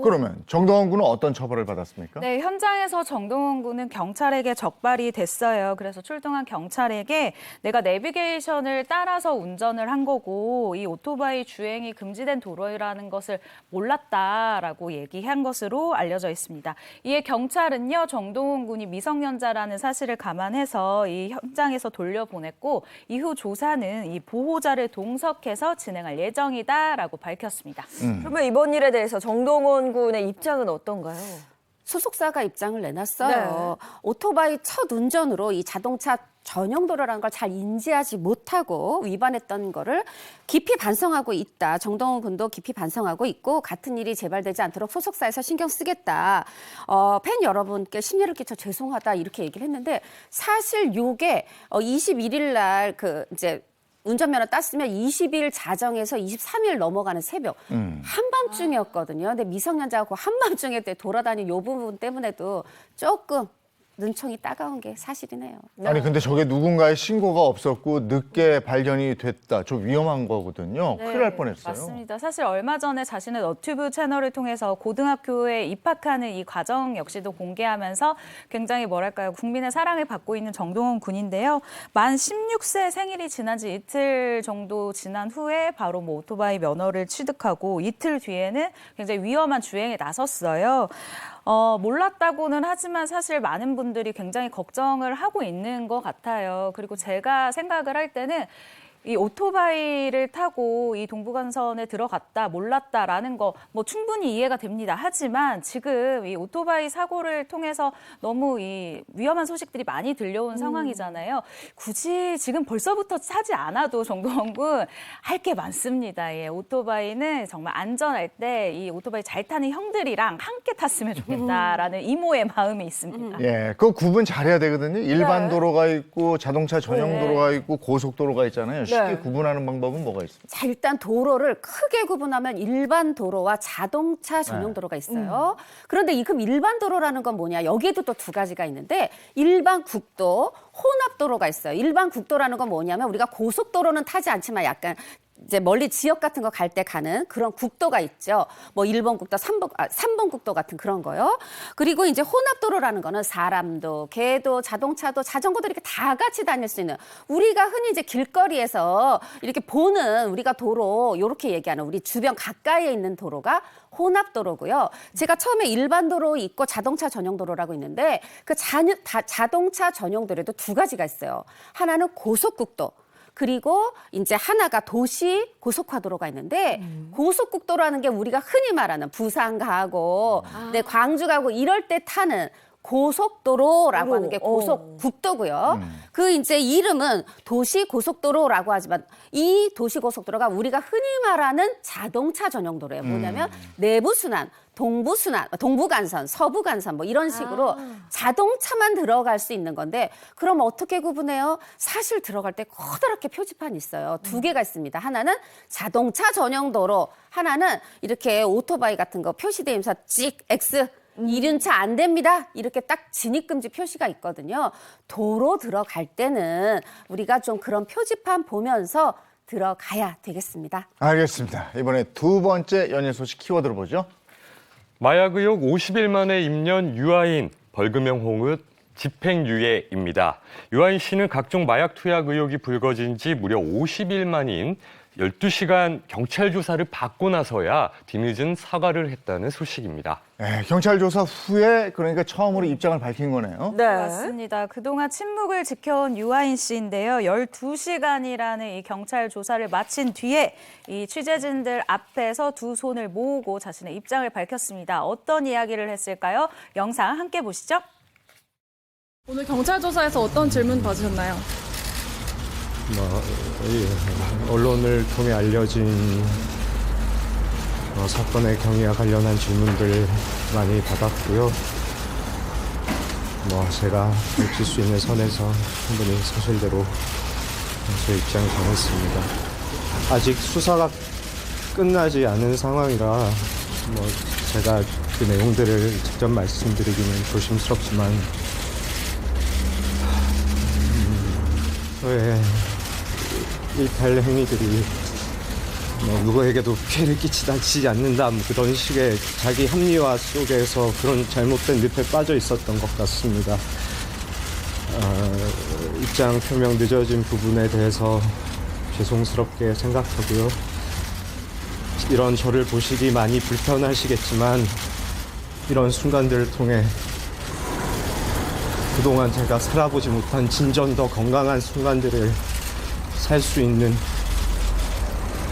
[SPEAKER 1] 그러면 정동원 군은 어떤 처벌을 받았습니까?
[SPEAKER 8] 네, 현장에서 정동원 군은 경찰에게 적발이 됐어요. 그래서 출동한 경찰에게 내가 내비게이션을 따라서 운전을 한 거고 이 오토바이 주행이 금지된 도로라는 것을 몰랐다라고 얘기한 것으로 알려져 있습니다. 이에 경찰은요, 정동원 군이 미성년자라는 사실을 감안해서 이 현장에서 돌려보냈고 이후 조사는 이 보호자를 동석해서 진행할 예정이다라고 밝혔습니다.
[SPEAKER 2] 그러면 이번 일에 대해서 정동원 군의 입장은 어떤가요?
[SPEAKER 6] 소속사가 입장을 내놨어요. 오토바이 첫 운전으로 이 자동차 전용 도로라는 걸 잘 인지하지 못하고 위반했던 거를 깊이 반성하고 있다. 정동원 군도 깊이 반성하고 있고 같은 일이 재발되지 않도록 소속사에서 신경 쓰겠다. 팬 여러분께 심려를 끼쳐 죄송하다 이렇게 얘기를 했는데 사실 요게 21일 날 이제 운전면허 땄으면 20일 자정에서 23일 넘어가는 새벽 한밤중이었거든요. 근데 미성년자가 그 한밤중에 돌아다니는 요 부분 때문에도 조금 눈총이 따가운 게 사실이네요.
[SPEAKER 1] 아니 근데 저게 누군가의 신고가 없었고 늦게 발견이 됐다. 좀 위험한 거거든요. 큰일 날 뻔했어요.
[SPEAKER 8] 맞습니다. 사실 얼마 전에 자신의 너튜브 채널을 통해서 고등학교에 입학하는 이 과정 역시도 공개하면서 굉장히 뭐랄까요, 국민의 사랑을 받고 있는 정동원 군인데요. 만 16세 생일이 지난 지 이틀 정도 지난 후에 바로 뭐 오토바이 면허를 취득하고 이틀 뒤에는 굉장히 위험한 주행에 나섰어요. 몰랐다고는 하지만 사실 많은 분들이 굉장히 걱정을 하고 있는 것 같아요. 그리고 제가 생각을 할 때는 이 오토바이를 타고 이 동부간선에 들어갔다, 몰랐다라는 거 뭐 충분히 이해가 됩니다. 하지만 지금 이 오토바이 사고를 통해서 너무 이 위험한 소식들이 많이 들려온 상황이잖아요. 굳이 지금 벌써부터 타지 않아도 정동원 군 할 게 많습니다. 예, 오토바이는 정말 안전할 때 이 오토바이 잘 타는 형들이랑 함께 탔으면 좋겠다라는 이모의 마음이 있습니다.
[SPEAKER 1] 예, 그거 구분 잘해야 되거든요. 일반 도로가 있고 자동차 전용 도로가 있고 고속도로가 있잖아요. 쉽게 구분하는 방법은 뭐가 있습니까?
[SPEAKER 6] 자, 일단 도로를 크게 구분하면 일반 도로와 자동차 전용 도로가 있어요. 그런데 그럼 일반 도로라는 건 뭐냐? 여기에도 또 두 가지가 있는데 일반 국도, 혼합 도로가 있어요. 일반 국도라는 건 뭐냐면 우리가 고속도로는 타지 않지만 약간 이제 멀리 지역 같은 거 갈 때 가는 그런 국도가 있죠. 뭐 1번 국도, 3번 국도 같은 그런 거요. 그리고 이제 혼합도로라는 거는 사람도, 개도, 자동차도, 자전거도 이렇게 다 같이 다닐 수 있는 우리가 흔히 이제 길거리에서 이렇게 보는 우리가 도로 이렇게 얘기하는 우리 주변 가까이에 있는 도로가 혼합도로고요. 제가 처음에 일반 도로 있고 자동차 전용 도로라고 있는데 그 자동차 전용 도로에도 두 가지가 있어요. 하나는 고속국도. 그리고 이제 하나가 도시 고속화도로가 있는데 고속국도라는 게 우리가 흔히 말하는 부산 가고 광주 가고 이럴 때 타는 고속도로라고 하는 게 고속국도고요. 그 이제 이름은 도시고속도로라고 하지만 이 도시고속도로가 우리가 흔히 말하는 자동차 전용 도로예요. 뭐냐면 내부순환, 동부순환, 동부간선, 서부간선 뭐 이런 식으로 자동차만 들어갈 수 있는 건데 그럼 어떻게 구분해요? 사실 들어갈 때 커다랗게 표지판이 있어요. 두 개가 있습니다. 하나는 자동차 전용 도로, 하나는 이렇게 오토바이 같은 거 표시되어 있면서 찍 X 이륜차 안 됩니다. 이렇게 딱 진입금지 표시가 있거든요. 도로 들어갈 때는 우리가 좀 그런 표지판 보면서 들어가야 되겠습니다.
[SPEAKER 1] 알겠습니다. 이번에 두 번째 연예 소식 키워드로 보죠.
[SPEAKER 7] 마약 의혹 50일 만에 입년 유아인, 벌금형 홍읍 집행유예입니다. 유아인 씨는 각종 마약 투약 의혹이 불거진 지 무려 50일 만인 12시간 경찰 조사를 받고 나서야 뒤늦은 사과를 했다는 소식입니다.
[SPEAKER 1] 네, 경찰 조사 후에 그러니까 처음으로 입장을 밝힌 거네요.
[SPEAKER 2] 네.
[SPEAKER 8] 맞습니다. 그동안 침묵을 지켜온 유아인 씨인데요. 12시간이라는 이 경찰 조사를 마친 뒤에 이 취재진들 앞에서 두 손을 모으고 자신의 입장을 밝혔습니다. 어떤 이야기를 했을까요? 영상 함께 보시죠.
[SPEAKER 10] 오늘 경찰 조사에서 어떤 질문 받으셨나요?
[SPEAKER 9] 언론을 통해 알려진 사건의 경위와 관련한 질문들 많이 받았고요. 제가 밝힐 수 있는 선에서 충분히 사실대로 제 입장을 전했습니다. 아직 수사가 끝나지 않은 상황이라 제가 그 내용들을 직접 말씀드리기는 조심스럽지만 저의 일탈 행위들이 누구에게도 피해를 끼치지 않는다 그런 식의 자기 합리화 속에서 그런 잘못된 늪에 빠져 있었던 것 같습니다. 입장 표명 늦어진 부분에 대해서 죄송스럽게 생각하고요. 이런 저를 보시기 많이 불편하시겠지만 이런 순간들을 통해 그동안 제가 살아보지 못한 진전 더 건강한 순간들을 살 수 있는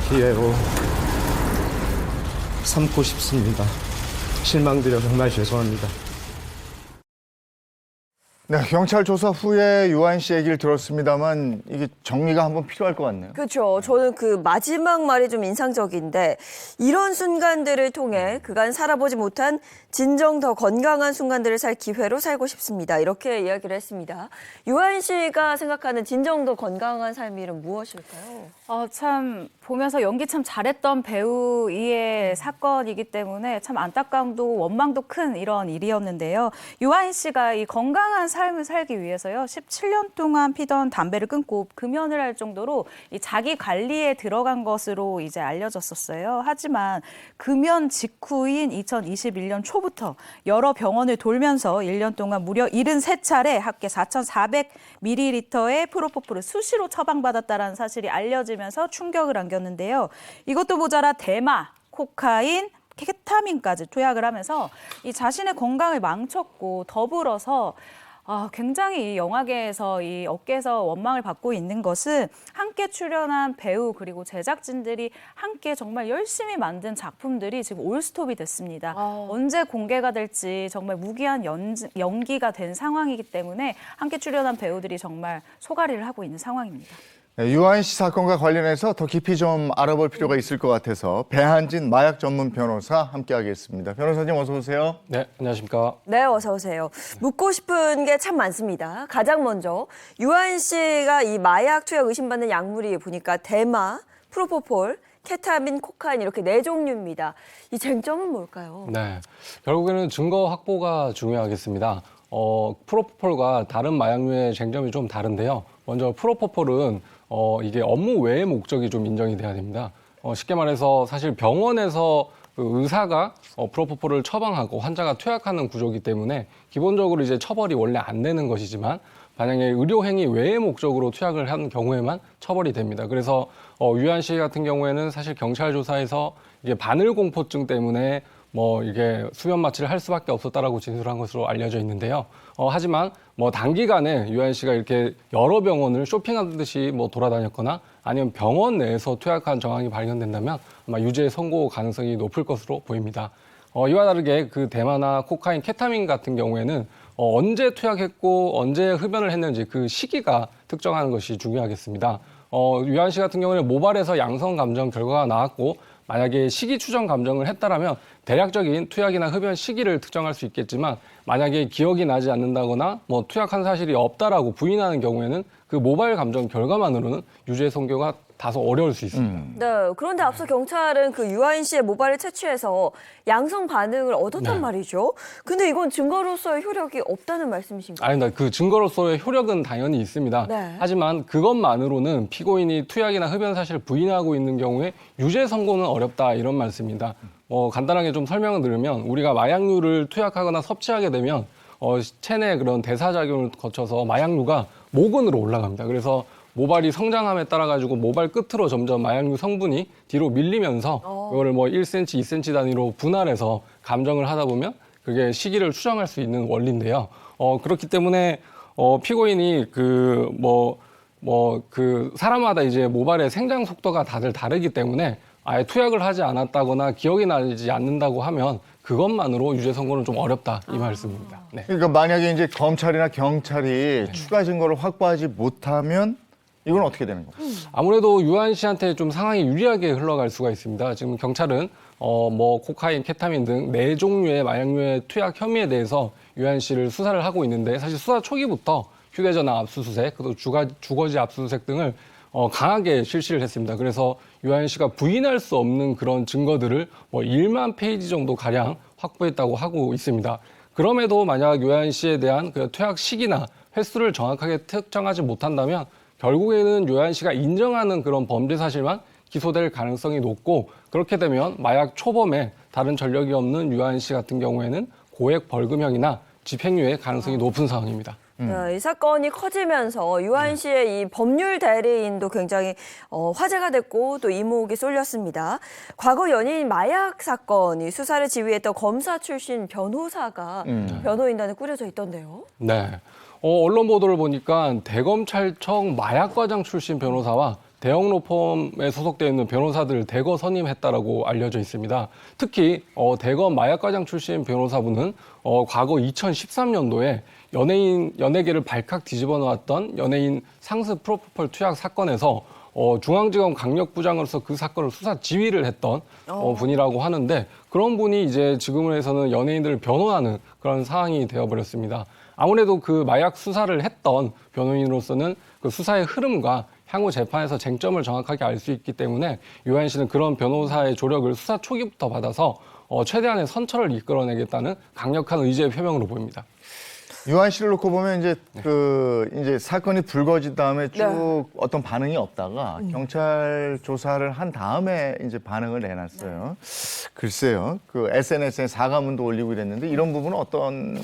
[SPEAKER 9] 기회로 삼고 싶습니다. 실망드려 정말 죄송합니다.
[SPEAKER 1] 네, 경찰 조사 후에 유한 씨 얘기를 들었습니다만 이게 정리가 한번 필요할 것 같네요.
[SPEAKER 2] 그렇죠. 저는 그 마지막 말이 좀 인상적인데 이런 순간들을 통해 그간 살아보지 못한 진정 더 건강한 순간들을 살 기회로 살고 싶습니다. 이렇게 이야기를 했습니다. 유한 씨가 생각하는 진정 더 건강한 삶이란 무엇일까요?
[SPEAKER 8] 참 보면서 연기 참 잘했던 배우의 사건이기 때문에 참 안타까움도 원망도 큰 이런 일이었는데요. 유한 씨가 이 건강한 삶을 살기 위해서요. 17년 동안 피던 담배를 끊고 금연을 할 정도로 이 자기 관리에 들어간 것으로 이제 알려졌었어요. 하지만 금연 직후인 2021년 초부터 여러 병원을 돌면서 1년 동안 무려 73차례 합계 4,400ml의 프로포폴을 수시로 처방받았다는 사실이 알려지면서 충격을 안겼는데요. 이것도 모자라 대마, 코카인, 케타민까지 투약을 하면서 이 자신의 건강을 망쳤고 더불어서 굉장히 이 영화계에서 이 업계에서 원망을 받고 있는 것은 함께 출연한 배우 그리고 제작진들이 함께 정말 열심히 만든 작품들이 지금 올스톱이 됐습니다. 언제 공개가 될지 정말 무기한 연기가 된 상황이기 때문에 함께 출연한 배우들이 정말 소가리를 하고 있는 상황입니다.
[SPEAKER 1] 네, 유한 씨 사건과 관련해서 더 깊이 좀 알아볼 필요가 있을 것 같아서 배한진 마약 전문 변호사 함께하겠습니다. 변호사님 어서 오세요.
[SPEAKER 9] 네, 안녕하십니까.
[SPEAKER 2] 네, 어서 오세요. 묻고 싶은 게 참 많습니다. 가장 먼저 유한 씨가 이 마약 투약 의심받는 약물이 보니까 대마, 프로포폴, 케타민, 코카인 이렇게 4종류입니다. 이 쟁점은 뭘까요?
[SPEAKER 11] 네, 결국에는 증거 확보가 중요하겠습니다. 프로포폴과 다른 마약류의 쟁점이 좀 다른데요. 먼저 프로포폴은 이게 업무 외의 목적이 좀 인정이 돼야 됩니다. 쉽게 말해서 사실 병원에서 그 의사가 프로포폴을 처방하고 환자가 투약하는 구조이기 때문에 기본적으로 이제 처벌이 원래 안 되는 것이지만 만약에 의료행위 외의 목적으로 투약을 한 경우에만 처벌이 됩니다. 그래서 유한 씨 같은 경우에는 사실 경찰 조사에서 이게 바늘공포증 때문에 이게 수면 마취를 할 수밖에 없었다라고 진술한 것으로 알려져 있는데요. 하지만 단기간에 유한 씨가 이렇게 여러 병원을 쇼핑하듯이 돌아다녔거나 아니면 병원 내에서 투약한 정황이 발견된다면 아마 유죄 선고 가능성이 높을 것으로 보입니다. 이와 다르게 그 대마나 코카인, 케타민 같은 경우에는 언제 투약했고 언제 흡연을 했는지 그 시기가 특정하는 것이 중요하겠습니다. 유한 씨 같은 경우는 모발에서 양성 감정 결과가 나왔고 만약에 시기 추정 감정을 했다라면 대략적인 투약이나 흡연 시기를 특정할 수 있겠지만 만약에 기억이 나지 않는다거나 투약한 사실이 없다라고 부인하는 경우에는 그 모발 감정 결과만으로는 유죄 선고가 다소 어려울 수 있습니다.
[SPEAKER 2] 네, 그런데 앞서 경찰은 그 유한 씨의 모발을 채취해서 양성 반응을 얻었단 말이죠. 근데 이건 증거로서의 효력이 없다는 말씀이신가요?
[SPEAKER 11] 아닙니다. 그 증거로서의 효력은 당연히 있습니다.
[SPEAKER 2] 네.
[SPEAKER 11] 하지만 그것만으로는 피고인이 투약이나 흡연 사실을 부인하고 있는 경우에 유죄 선고는 어렵다 이런 말씀입니다. 간단하게 좀 설명을 드리면 우리가 마약류를 투약하거나 섭취하게 되면 체내 그런 대사작용을 거쳐서 마약류가 모근으로 올라갑니다. 그래서 모발이 성장함에 따라 가지고 모발 끝으로 점점 마약류 성분이 뒤로 밀리면서 이거를 1cm, 2cm 단위로 분할해서 감정을 하다 보면 그게 시기를 추정할 수 있는 원리인데요. 그렇기 때문에 피고인이 사람마다 이제 모발의 생장 속도가 다들 다르기 때문에 아예 투약을 하지 않았다거나 기억이 나지 않는다고 하면 그것만으로 유죄 선고는 좀 어렵다 이 말씀입니다. 네.
[SPEAKER 1] 그러니까 만약에 이제 검찰이나 경찰이 추가 증거를 확보하지 못하면 이건 어떻게 되는 겁니까?
[SPEAKER 11] 아무래도 유한 씨한테 좀 상황이 유리하게 흘러갈 수가 있습니다. 지금 경찰은 코카인, 케타민 등 4종류의 마약류의 투약 혐의에 대해서 유한 씨를 수사를 하고 있는데 사실 수사 초기부터 휴대전화 압수수색, 그리고 주거지 압수수색 등을 강하게 실시를 했습니다. 그래서 유한 씨가 부인할 수 없는 그런 증거들을 1만 페이지 정도 가량 확보했다고 하고 있습니다. 그럼에도 만약 유한 씨에 대한 그 투약 시기나 횟수를 정확하게 특정하지 못한다면 결국에는 유한 씨가 인정하는 그런 범죄 사실만 기소될 가능성이 높고 그렇게 되면 마약 초범에 다른 전력이 없는 유한 씨 같은 경우에는 고액 벌금형이나 집행유예 가능성이 높은 상황입니다.
[SPEAKER 2] 네, 이 사건이 커지면서 유한 씨의 이 법률 대리인도 굉장히 화제가 됐고 또 이목이 쏠렸습니다. 과거 연예인 마약 사건이 수사를 지휘했던 검사 출신 변호사가 변호인단에 꾸려져 있던데요.
[SPEAKER 11] 네. 언론 보도를 보니까 대검찰청 마약과장 출신 변호사와 대형 로펌에 소속되어 있는 변호사들을 대거 선임했다라고 알려져 있습니다. 특히 대검 마약과장 출신 변호사분은 과거 2013년도에 연예계를 발칵 뒤집어 놓았던 연예인 상습 프로포폴 투약 사건에서 중앙지검 강력부장으로서 그 사건을 수사 지휘를 했던 분이라고 하는데, 그런 분이 이제 지금을 해서는 연예인들을 변호하는 그런 상황이 되어버렸습니다. 아무래도 그 마약 수사를 했던 변호인으로서는 그 수사의 흐름과 향후 재판에서 쟁점을 정확하게 알 수 있기 때문에 유한 씨는 그런 변호사의 조력을 수사 초기부터 받아서 최대한의 선처를 이끌어내겠다는 강력한 의지의 표명으로 보입니다.
[SPEAKER 1] 유한 씨를 놓고 보면 이제 이제 사건이 불거진 다음에 쭉 어떤 반응이 없다가 경찰 조사를 한 다음에 이제 반응을 내놨어요. 글쎄요, 그 SNS에 사과문도 올리고 이랬는데 이런 부분은 어떤?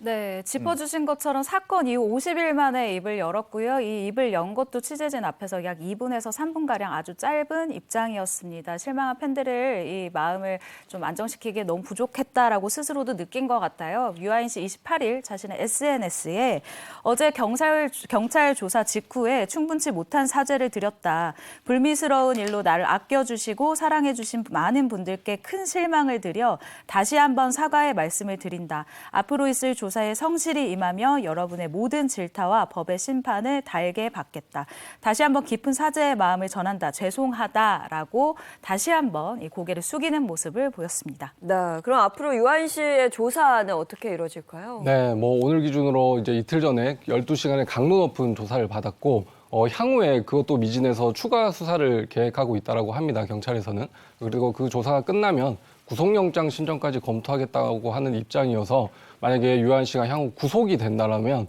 [SPEAKER 8] 네, 짚어주신 것처럼 사건 이후 50일 만에 입을 열었고요. 이 입을 연 것도 취재진 앞에서 약 2분에서 3분가량 아주 짧은 입장이었습니다. 실망한 팬들을 이 마음을 좀 안정시키기에 너무 부족했다라고 스스로도 느낀 것 같아요. 유아인 씨 28일 자신의 SNS에 어제 경찰 조사 직후에 충분치 못한 사죄를 드렸다. 불미스러운 일로 나를 아껴주시고 사랑해주신 많은 분들께 큰 실망을 드려 다시 한번 사과의 말씀을 드린다. 앞으로 있을 조사에 성실히 임하며 여러분의 모든 질타와 법의 심판을 달게 받겠다. 다시 한번 깊은 사죄의 마음을 전한다. 죄송하다라고 다시 한번 이 고개를 숙이는 모습을 보였습니다.
[SPEAKER 2] 네, 그럼 앞으로 유한 씨의 조사는 어떻게 이루어질까요?
[SPEAKER 11] 네, 오늘 기준으로 이제 이틀 전에 12시간의 강도 높은 조사를 받았고, 향후에 그것도 미진해서 추가 수사를 계획하고 있다라고 합니다, 경찰에서는. 그리고 그 조사가 끝나면 구속영장 신청까지 검토하겠다고 하는 입장이어서, 만약에 유한 씨가 향후 구속이 된다면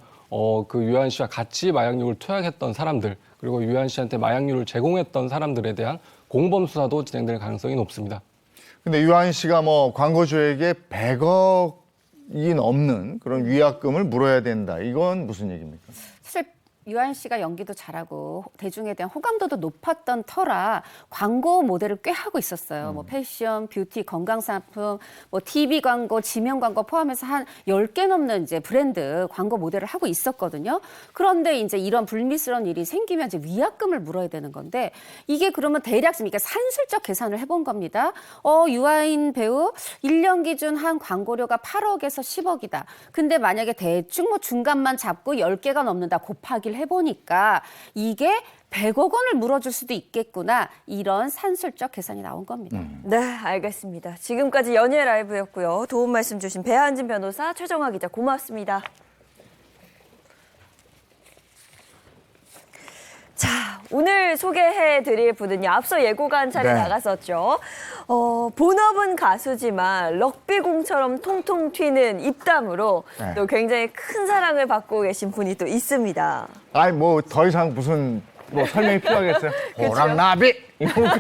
[SPEAKER 11] 그 유한 씨와 같이 마약류를 투약했던 사람들, 그리고 유한 씨한테 마약류를 제공했던 사람들에 대한 공범 수사도 진행될 가능성이 높습니다.
[SPEAKER 1] 근데 유한 씨가 광고주에게 100억이 넘는 그런 위약금을 물어야 된다. 이건 무슨 얘기입니까?
[SPEAKER 6] 사실 유한 씨가 연기도 잘하고 대중에 대한 호감도도 높았던 터라 광고 모델을 꽤 하고 있었어요. 패션, 뷰티, 건강상품, TV 광고, 지명 광고 포함해서 한 10개 넘는 이제 브랜드 광고 모델을 하고 있었거든요. 그런데 이제 이런 불미스러운 일이 생기면 이제 위약금을 물어야 되는 건데, 이게 그러면 대략 그러니까 산술적 계산을 해본 겁니다. 유아인 배우 1년 기준 한 광고료가 8억에서 10억이다. 근데 만약에 대충 중간만 잡고 10개가 넘는다. 곱하기를 해보니까 이게 100억 원을 물어줄 수도 있겠구나, 이런 산술적 계산이 나온 겁니다.
[SPEAKER 2] 네, 알겠습니다. 지금까지 연예 라이브였고요. 도움 말씀 주신 배한진 변호사, 최정화 기자 고맙습니다. 자, 오늘 소개해드릴 분은요, 앞서 예고가 한 차례 나갔었죠. 본업은 가수지만 럭비공처럼 통통 튀는 입담으로 또 굉장히 큰 사랑을 받고 계신 분이 또 있습니다.
[SPEAKER 1] 아니 더 이상 무슨 설명이 필요하겠어요? 호랑나비 이거면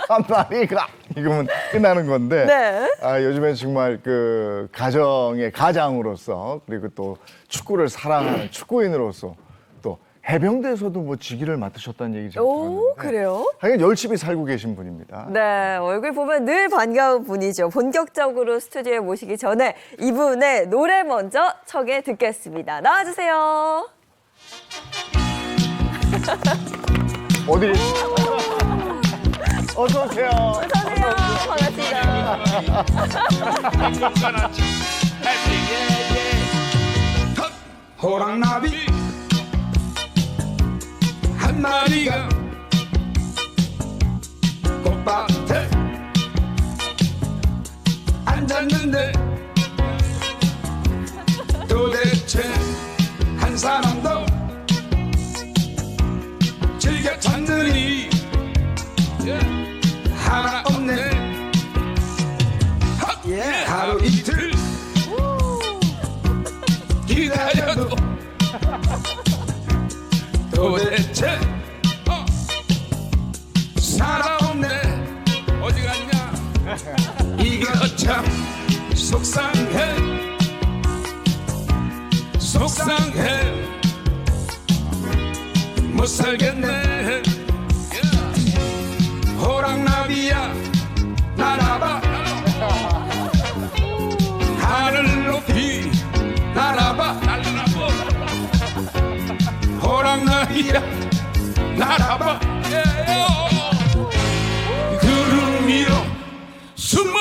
[SPEAKER 1] 한 마리가 이거면 끝나는 건데.
[SPEAKER 2] 네.
[SPEAKER 1] 요즘에 정말 그 가정의 가장으로서, 그리고 또 축구를 사랑하는 축구인으로서, 또 해병대에서도 직위를 맡으셨다는 얘기 제가 들었는데.
[SPEAKER 2] 오, 그래요?
[SPEAKER 1] 하여간 열심히 살고 계신 분입니다.
[SPEAKER 2] 네, 얼굴 보면 늘 반가운 분이죠. 본격적으로 스튜디오에 모시기 전에 이분의 노래 먼저 청해 듣겠습니다. 나와주세요.
[SPEAKER 1] 어디? 어서 오세요.
[SPEAKER 2] 어서오세요. 반갑습니다.
[SPEAKER 5] 호랑나비 한 마리가 꽃밭에 앉았는데 도대체 한 사람도 즐겨 찾느니 하나 없네. 하루 이틀 기다려도 도대체 사람 없네. 어디 갔냐? 이거 참 속상해. 못 살겠네. 호랑나비야 날아봐. 하늘 높이 날아봐. 호랑나비야 날아봐. 살아봐 구름 위로 숨어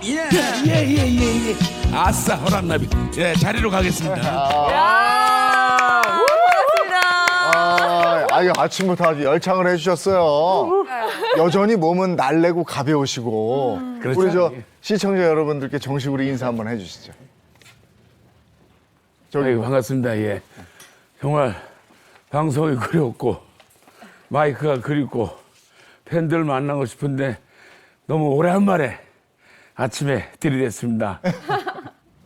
[SPEAKER 5] 예예예예 아싸 허락나비 예 자리로 가겠습니다.
[SPEAKER 1] 아유, 아침부터 아주 열창을 해주셨어요. 여전히 몸은 날래고 가벼우시고. 우리 저 시청자 여러분들께 정식으로 인사 한번 해주시죠.
[SPEAKER 5] 아이고, 반갑습니다. 예. 정말 방송이 그리웠고 마이크가 그립고 팬들 만나고 싶은데 너무 오랜만에 아침에 들이댔습니다.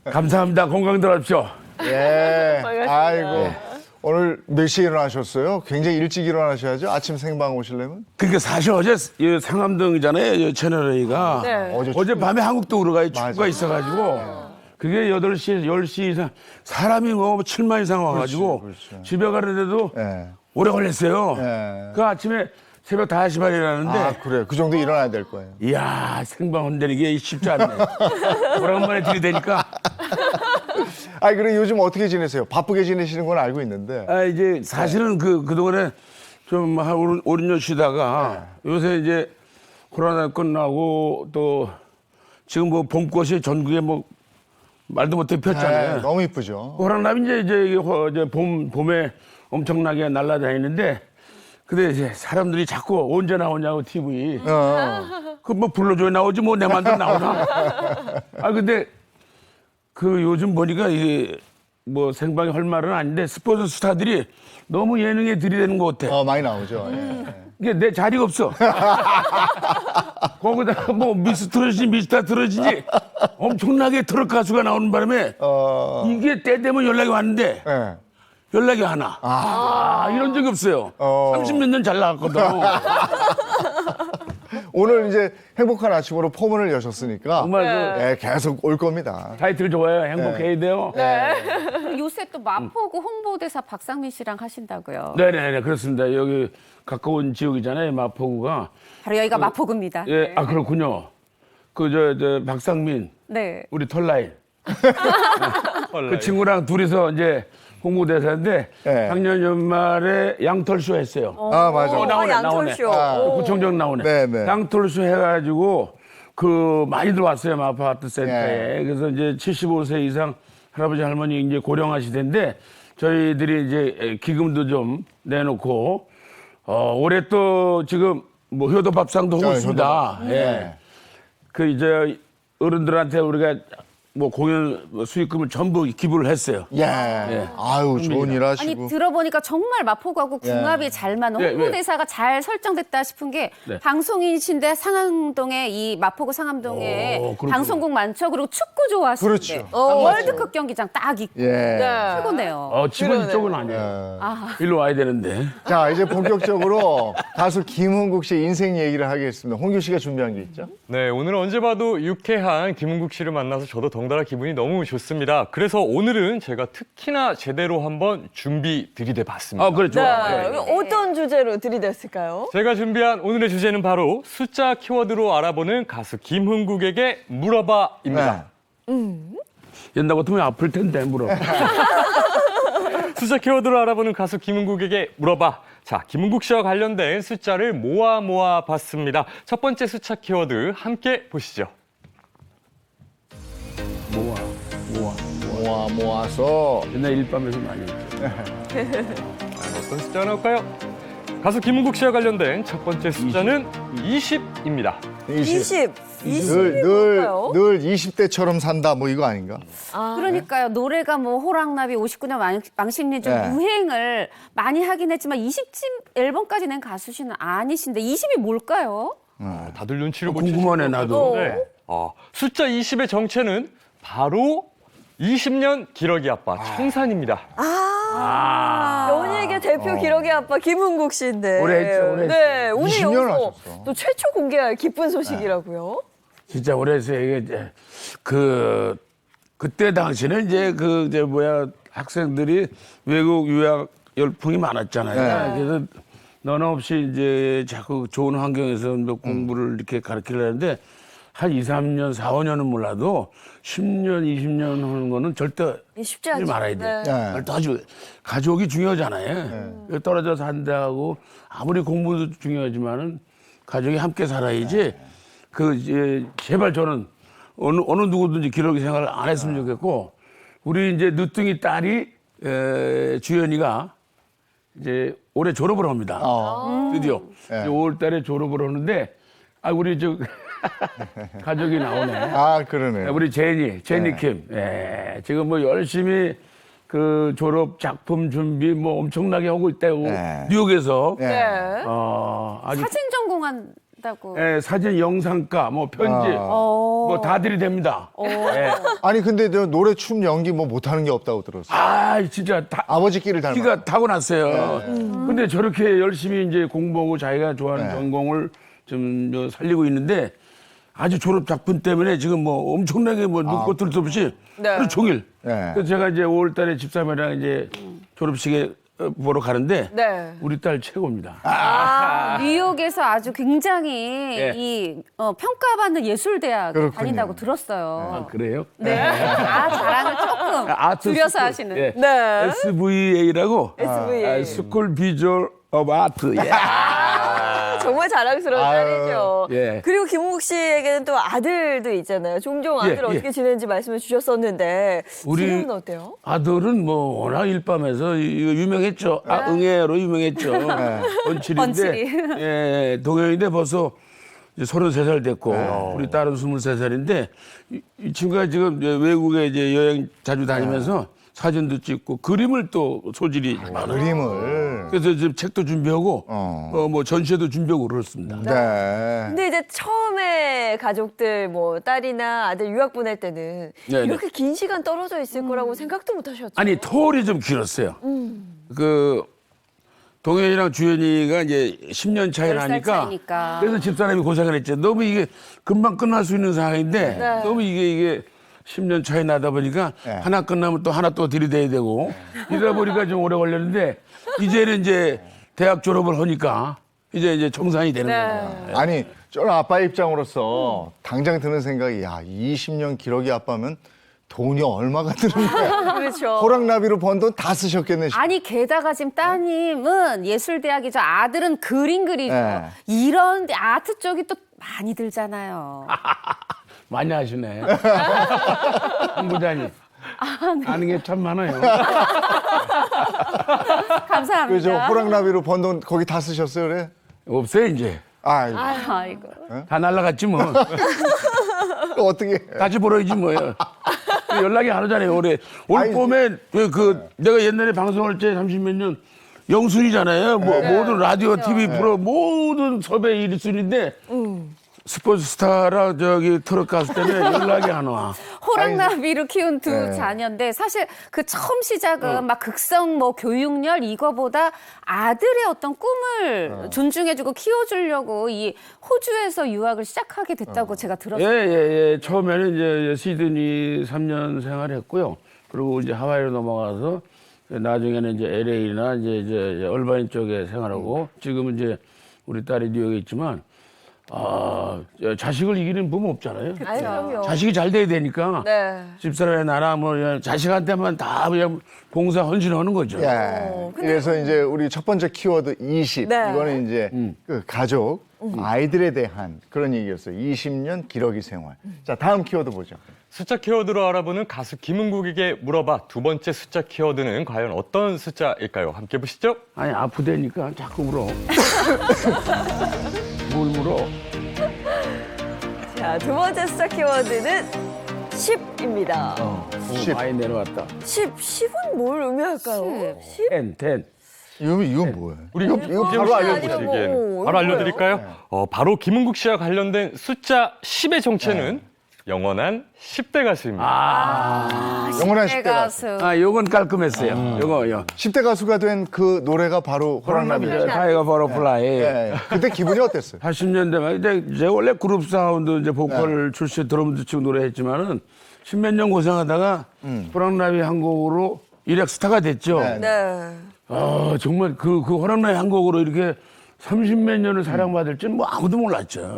[SPEAKER 5] 감사합니다. 건강들 하십시오.
[SPEAKER 1] 예. 아이고. 오늘 몇 시에 일어나셨어요? 굉장히 일찍 일어나셔야죠. 아침 생방 오시려면.
[SPEAKER 5] 그러니까 사실 어제 상암동이잖아요. 채널A가. 어제 밤에 한국동으로 가요. 축구가 있어가지고. 그게 8시, 10시 이상 사람이 뭐 7만 이상 와가지고
[SPEAKER 1] 그렇죠.
[SPEAKER 5] 집에 가는데도
[SPEAKER 1] 예.
[SPEAKER 5] 오래 걸렸어요.
[SPEAKER 1] 예.
[SPEAKER 5] 그 아침에 새벽 5시 반에 일어나는데
[SPEAKER 1] 아, 그래요. 그 정도 일어나야 될 거예요.
[SPEAKER 5] 이야 생방 한다는 게 쉽지 않네. 오랜만에 들이대니까.
[SPEAKER 1] 아니, 그럼 요즘 어떻게 지내세요? 바쁘게 지내시는 건 알고 있는데.
[SPEAKER 5] 아 이제 사실은 그동안에 좀 한 5, 6년 쉬다가 요새 이제 코로나 끝나고 또 지금 뭐 봄꽃이 전국에 뭐 말도 못해 폈잖아요.
[SPEAKER 1] 네, 너무 이쁘죠.
[SPEAKER 5] 호랑나비 이제 봄에 엄청나게 날아다니는데 근데 이제 사람들이 자꾸 언제 나오냐고 TV. 그 뭐 불러줘야 나오지 뭐 내 맘대로 나오나. 아 근데 그 요즘 보니까 이게 뭐 생방이 할 말은 아닌데 스포츠 스타들이 너무 예능에 들이대는 것 같아.
[SPEAKER 1] 많이 나오죠. 예.
[SPEAKER 5] 이게 내 자리가 없어. 거기다 뭐 미스터 트롯이지 엄청나게 트롯 가수가 나오는 바람에 이게 때 되면 연락이 왔는데
[SPEAKER 1] 예.
[SPEAKER 5] 연락이 하나. 이런 적이 없어요. 30몇 년 잘 나갔거든.
[SPEAKER 1] 오늘 이제 행복한 아침으로 포문을 여셨으니까
[SPEAKER 5] 정말
[SPEAKER 1] 예, 계속 올 겁니다.
[SPEAKER 5] 타이틀 좋아요. 행복해야 돼요.
[SPEAKER 6] 요새 또 마포구 홍보대사 박상민 씨랑 하신다고요.
[SPEAKER 5] 네네네 그렇습니다. 여기 가까운 지역이잖아요. 마포구가.
[SPEAKER 6] 바로 여기가 마포구입니다.
[SPEAKER 5] 예, 아 그렇군요. 그 저 박상민
[SPEAKER 6] 네.
[SPEAKER 5] 우리 털라인. 그 친구랑 둘이서 이제 홍보대사인데
[SPEAKER 1] 네.
[SPEAKER 5] 작년 연말에 양털쇼 했어요.
[SPEAKER 1] 아, 맞아.
[SPEAKER 2] 양털쇼.
[SPEAKER 5] 구청장 나오네.
[SPEAKER 1] 네네.
[SPEAKER 5] 양털쇼 해가지고 그 많이 들어왔어요. 마포 아트센터에. 그래서 이제 75세 이상 할아버지 할머니 이제 고령화시대인데 저희들이 이제 기금도 좀 내놓고 올해 또 지금 뭐 효도밥상도 하고 있습니다. 예. 그 이제 어른들한테 우리가 뭐 공연 수익금을 전부 기부를 했어요.
[SPEAKER 1] 예. 아유, 좋은 일 하시고.
[SPEAKER 6] 아니 들어보니까 정말 마포구하고 궁합이 잘 맞는 홍보대사가 잘 설정됐다 싶은 게 방송인이신데 상암동에 이 마포구 상암동에 방송국 많죠. 그리고 축구 좋아하시는데
[SPEAKER 1] 그렇죠.
[SPEAKER 6] 월드컵 경기장 딱 있고 최고네요.
[SPEAKER 5] 집은 이쪽은 아니에요. 일로 와야 되는데.
[SPEAKER 1] 자, 이제 본격적으로 가수 김흥국 씨 인생 얘기를 하겠습니다. 홍규 씨가 준비한 게 있죠?
[SPEAKER 7] 네, 오늘 언제 봐도 유쾌한 김은국 씨를 만나서 저도 덩달아 기분이 너무 좋습니다. 그래서 오늘은 제가 특히나 제대로 한번 준비 들이대봤습니다.
[SPEAKER 5] 그렇죠.
[SPEAKER 2] 어떤 주제로 들이댔을까요?
[SPEAKER 7] 제가 준비한 오늘의 주제는 바로 숫자 키워드로 알아보는 가수 김흥국에게 물어봐입니다.
[SPEAKER 5] 옛날 같으면 아플 텐데 물어.
[SPEAKER 7] 숫자 키워드로 알아보는 가수 김흥국에게 물어봐. 자, 김흥국 씨와 관련된 숫자를 모아 봤습니다. 첫 번째 숫자 키워드 함께 보시죠.
[SPEAKER 1] 모아서.
[SPEAKER 5] 옛날 일밤에서 많이 했죠.
[SPEAKER 7] 어떤 숫자가 나올까요? 가수 김흥국 씨와 관련된 첫 번째 숫자는 20입니다.
[SPEAKER 2] 20.
[SPEAKER 1] 늘 20대처럼 산다 뭐 이거 아닌가?
[SPEAKER 6] 그러니까요. 노래가 뭐 호랑나비 59년 망신리 좀 유행을 많이 하긴 했지만 20집 앨범까지 낸 가수시는 아니신데 20이 뭘까요?
[SPEAKER 7] 다들 눈치를 못
[SPEAKER 5] 궁금하네, 나도.
[SPEAKER 7] 네. 숫자 20의 정체는 바로 20년 기러기 아빠 청산입니다.
[SPEAKER 2] 연예계 대표 기러기 아빠 김흥국 씨인데.
[SPEAKER 5] 오래 했죠, 오래 했죠.
[SPEAKER 2] 네, 오늘
[SPEAKER 1] 20년을
[SPEAKER 2] 여기서
[SPEAKER 1] 하셨어.
[SPEAKER 2] 또 최초 공개할 기쁜 소식이라고요.
[SPEAKER 5] 진짜 오래 했어요. 이게 이제 그때 당시는 이제 학생들이 외국 유학 열풍이 많았잖아요. 그래서 너나 없이 이제 자꾸 좋은 환경에서 공부를 이렇게 가르치려 하는데 한 2, 3년, 4, 5년은 몰라도 10년, 20년 하는 거는 절대
[SPEAKER 2] 쉽지
[SPEAKER 5] 하지
[SPEAKER 2] 않죠.
[SPEAKER 5] 말아야 돼.
[SPEAKER 2] 네.
[SPEAKER 5] 절대 하지. 가족이 중요하잖아요. 떨어져 산다고 아무리 공부도 중요하지만은 가족이 함께 살아야지. 제발 저는 어느 누구든지 기러기 생활을 안 했으면 좋겠고, 우리 이제 늦둥이 딸이 주연이가 이제 올해 졸업을 합니다. 드디어
[SPEAKER 1] 네.
[SPEAKER 5] 5월 달에 졸업을 하는데, 우리 가족이 나오네.
[SPEAKER 1] 아, 그러네.
[SPEAKER 5] 우리 제니 킴. 예, 지금 뭐 열심히 그 졸업 작품 준비 뭐 엄청나게 하고 있다고.
[SPEAKER 1] 네.
[SPEAKER 5] 뉴욕에서.
[SPEAKER 1] 네.
[SPEAKER 2] 네.
[SPEAKER 5] 아주
[SPEAKER 6] 사진 전공한다고.
[SPEAKER 5] 예, 사진 영상과 뭐 편집 뭐 다들이 됩니다. 예.
[SPEAKER 1] 아니, 근데 저 노래, 춤, 연기 뭐 못하는 게 없다고 들었어요.
[SPEAKER 5] 진짜
[SPEAKER 1] 아버지 길을 닮아.
[SPEAKER 5] 키가 타고났어요. 근데 저렇게 열심히 이제 공부하고 자기가 좋아하는
[SPEAKER 1] 네.
[SPEAKER 5] 전공을 좀 살리고 있는데, 아주 졸업 작품 때문에 지금 뭐 엄청나게 뭐 눈꽃 뜰 수 없이
[SPEAKER 2] 네.
[SPEAKER 5] 하루 종일.
[SPEAKER 1] 네.
[SPEAKER 5] 그래서 제가 이제 5월 달에 집사람이랑 이제 졸업식에 보러 가는데,
[SPEAKER 2] 네.
[SPEAKER 5] 우리 딸 최고입니다.
[SPEAKER 6] 뉴욕에서 아주 굉장히
[SPEAKER 5] 예.
[SPEAKER 6] 이 평가받는 예술대학
[SPEAKER 1] 그렇군요.
[SPEAKER 6] 다닌다고 들었어요.
[SPEAKER 5] 그래요?
[SPEAKER 6] 네. 자랑을 조금
[SPEAKER 5] 아트
[SPEAKER 6] 줄여서
[SPEAKER 5] 스쿨.
[SPEAKER 6] 하시는.
[SPEAKER 5] 예.
[SPEAKER 2] 네.
[SPEAKER 5] SVA라고.
[SPEAKER 2] SVA.
[SPEAKER 5] 스쿨 비주얼 오브 아트. 예.
[SPEAKER 2] 정말 자랑스러운
[SPEAKER 1] 아유,
[SPEAKER 2] 딸이죠.
[SPEAKER 5] 예.
[SPEAKER 2] 그리고 김은국 씨에게는 또 아들도 있잖아요. 종종 아들
[SPEAKER 5] 예,
[SPEAKER 2] 어떻게
[SPEAKER 5] 예.
[SPEAKER 2] 지내는지 말씀해 주셨었는데
[SPEAKER 5] 우리
[SPEAKER 2] 지금은 어때요?
[SPEAKER 5] 아들은 뭐 워낙 일밤에서 이거 유명했죠. 응애로 유명했죠. 원칠인데,
[SPEAKER 6] 원칠이.
[SPEAKER 5] 예, 동현인데 벌써 이제 33살 됐고, 우리 딸은 23살인데, 이 친구가 지금 이제 외국에 이제 여행 자주 다니면서 사진도 찍고 그림을 또 소질이 많아요.
[SPEAKER 1] 그림을.
[SPEAKER 5] 그래서 지금 책도 준비하고,
[SPEAKER 1] 어.
[SPEAKER 5] 뭐 전시회도 준비하고 그렇습니다.
[SPEAKER 1] 네.
[SPEAKER 2] 근데 이제 처음에 가족들 뭐 딸이나 아들 유학 보낼 때는
[SPEAKER 5] 네,
[SPEAKER 2] 이렇게 긴 시간 떨어져 있을 거라고 생각도 못 하셨죠.
[SPEAKER 5] 아니, 터울이 좀 길었어요. 동현이랑 주연이가 이제 10년 차이를
[SPEAKER 6] 10살
[SPEAKER 5] 하니까,
[SPEAKER 6] 차이니까.
[SPEAKER 5] 그래서 집사람이 고생을 했죠. 너무 이게 금방 끝날 수 있는 상황인데,
[SPEAKER 2] 네.
[SPEAKER 5] 너무 이게 10년 차이 나다 보니까
[SPEAKER 1] 네.
[SPEAKER 5] 하나 끝나면 또 하나 또 들이대야 되고, 이러다 보니까 좀 오래 걸렸는데, 이제는 이제 대학 졸업을 하니까 이제 정상이 되는 거예요.
[SPEAKER 1] 아니, 저는 아빠 입장으로서 당장 드는 생각이, 야, 20년 기러기 아빠면 돈이 얼마가 드는 거야.
[SPEAKER 2] 그렇죠.
[SPEAKER 1] 호랑나비로 번 돈 다 쓰셨겠네.
[SPEAKER 6] 아니 게다가 지금 따님은 예술대학이죠. 아들은 그림 그리죠.
[SPEAKER 1] 네.
[SPEAKER 6] 이런 아트 쪽이 또 많이 들잖아요.
[SPEAKER 5] 많이 하시네. 홍 부장님. 아는 게 참 많아요.
[SPEAKER 6] 감사합니다.
[SPEAKER 1] 그죠? 호랑나비로 번 돈 거기 다 쓰셨어요, 그래?
[SPEAKER 5] 없어요, 이제.
[SPEAKER 1] 아이고.
[SPEAKER 6] 아이고.
[SPEAKER 5] 다 날라갔지 뭐.
[SPEAKER 1] 또 어떻게.
[SPEAKER 5] 다시 벌어야지 뭐예요. 연락이 안 오잖아요, 올해. 올
[SPEAKER 1] 아니,
[SPEAKER 5] 봄에 내가 옛날에 방송할 때 30몇 년 영순이잖아요. 모든 라디오, TV 프로 모든 섭외 1순위인데 스포츠 스타라 트럭 갔을 때는 연락이 안 와.
[SPEAKER 6] 호랑나비로 키운 두
[SPEAKER 1] 네.
[SPEAKER 6] 자녀인데 사실 그 처음 시작은 막 극성 뭐 교육열 이거보다 아들의 어떤 꿈을 존중해주고 키워주려고 이 호주에서 유학을 시작하게 됐다고 제가 들었어요.
[SPEAKER 5] 예. 처음에는 이제 시드니 3년 생활했고요. 그리고 이제 하와이로 넘어가서 나중에는 이제 LA나 이제 얼바인 쪽에 생활하고 지금은 이제 우리 딸이 뉴욕에 있지만 자식을 이기는 부모 없잖아요.
[SPEAKER 2] 아유, 그럼요.
[SPEAKER 5] 자식이 잘 돼야 되니까
[SPEAKER 2] 네.
[SPEAKER 5] 집사람의 나라 뭐 그냥 자식한테만 다 그냥 봉사 헌신하는 거죠.
[SPEAKER 1] 예. 그래서 이제 우리 첫 번째 키워드 20.
[SPEAKER 2] 네.
[SPEAKER 1] 이거는 이제 그 가족, 아이들에 대한 그런 얘기였어요. 20년 기러기 생활. 자, 다음 키워드 보죠.
[SPEAKER 7] 숫자 키워드로 알아보는 가수 김은국에게 물어봐. 두 번째 숫자 키워드는 과연 어떤 숫자일까요? 함께 보시죠.
[SPEAKER 5] 아니 아프다니까 자꾸 울어. 뭘 물어?
[SPEAKER 2] 자, 두 번째 숫자 키워드는 10입니다.
[SPEAKER 1] 10.
[SPEAKER 5] 많이 내려왔다.
[SPEAKER 2] 10은 뭘 의미할까요? 10?
[SPEAKER 5] 10.
[SPEAKER 1] 이건 뭐예요?
[SPEAKER 7] 우리
[SPEAKER 1] 이거 바로
[SPEAKER 7] 알려주시기에는
[SPEAKER 2] 뭐,
[SPEAKER 7] 바로
[SPEAKER 2] 이거
[SPEAKER 7] 알려드릴까요? 바로 김은국 씨와 관련된 숫자 10의 정체는 영원한 10대 가수입니다.
[SPEAKER 1] 영원한 10대 가수.
[SPEAKER 5] 요건 깔끔했어요. 요거요.
[SPEAKER 1] 10대 가수가 된 그 노래가 바로 호랑나비죠.
[SPEAKER 5] 타이거 버터플라이.
[SPEAKER 1] 예. 그때 기분이 어땠어요?
[SPEAKER 5] 80년대 말 이제 제가 원래 그룹 사운드 이제 보컬 출신 드럼도 치고 노래했지만은 십몇 년 고생하다가 호랑나비 한 곡으로 일약 스타가 됐죠.
[SPEAKER 1] 네.
[SPEAKER 2] 네.
[SPEAKER 5] 정말 그 호랑나비 한 곡으로 이렇게 30몇 년을 사랑받을 줄 뭐 아무도 몰랐죠.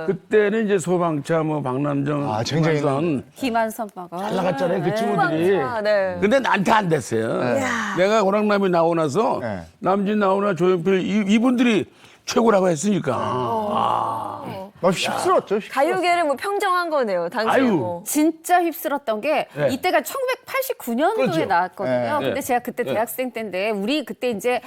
[SPEAKER 5] 그때는 이제 소방차, 뭐 박남정,
[SPEAKER 1] 쟁쟁이는
[SPEAKER 6] 김한선 막아.
[SPEAKER 5] 잘 나갔잖아요, 그 친구들이.
[SPEAKER 2] 네.
[SPEAKER 5] 근데 나한테 안 됐어요. 내가 호랑나비 나오고 나서
[SPEAKER 1] 네.
[SPEAKER 5] 남진 나오나 조용필 이분들이 최고라고 했으니까.
[SPEAKER 1] 너무 휩쓸었죠.
[SPEAKER 2] 가요계를 뭐 평정한 거네요. 당시에
[SPEAKER 5] 아유.
[SPEAKER 2] 뭐.
[SPEAKER 6] 진짜 휩쓸었던 게
[SPEAKER 5] 네.
[SPEAKER 6] 이때가 1989년도에
[SPEAKER 5] 그렇죠.
[SPEAKER 6] 나왔거든요.
[SPEAKER 5] 네.
[SPEAKER 6] 근데
[SPEAKER 5] 네.
[SPEAKER 6] 제가 그때
[SPEAKER 5] 네.
[SPEAKER 6] 대학생 때인데 우리 그때 이제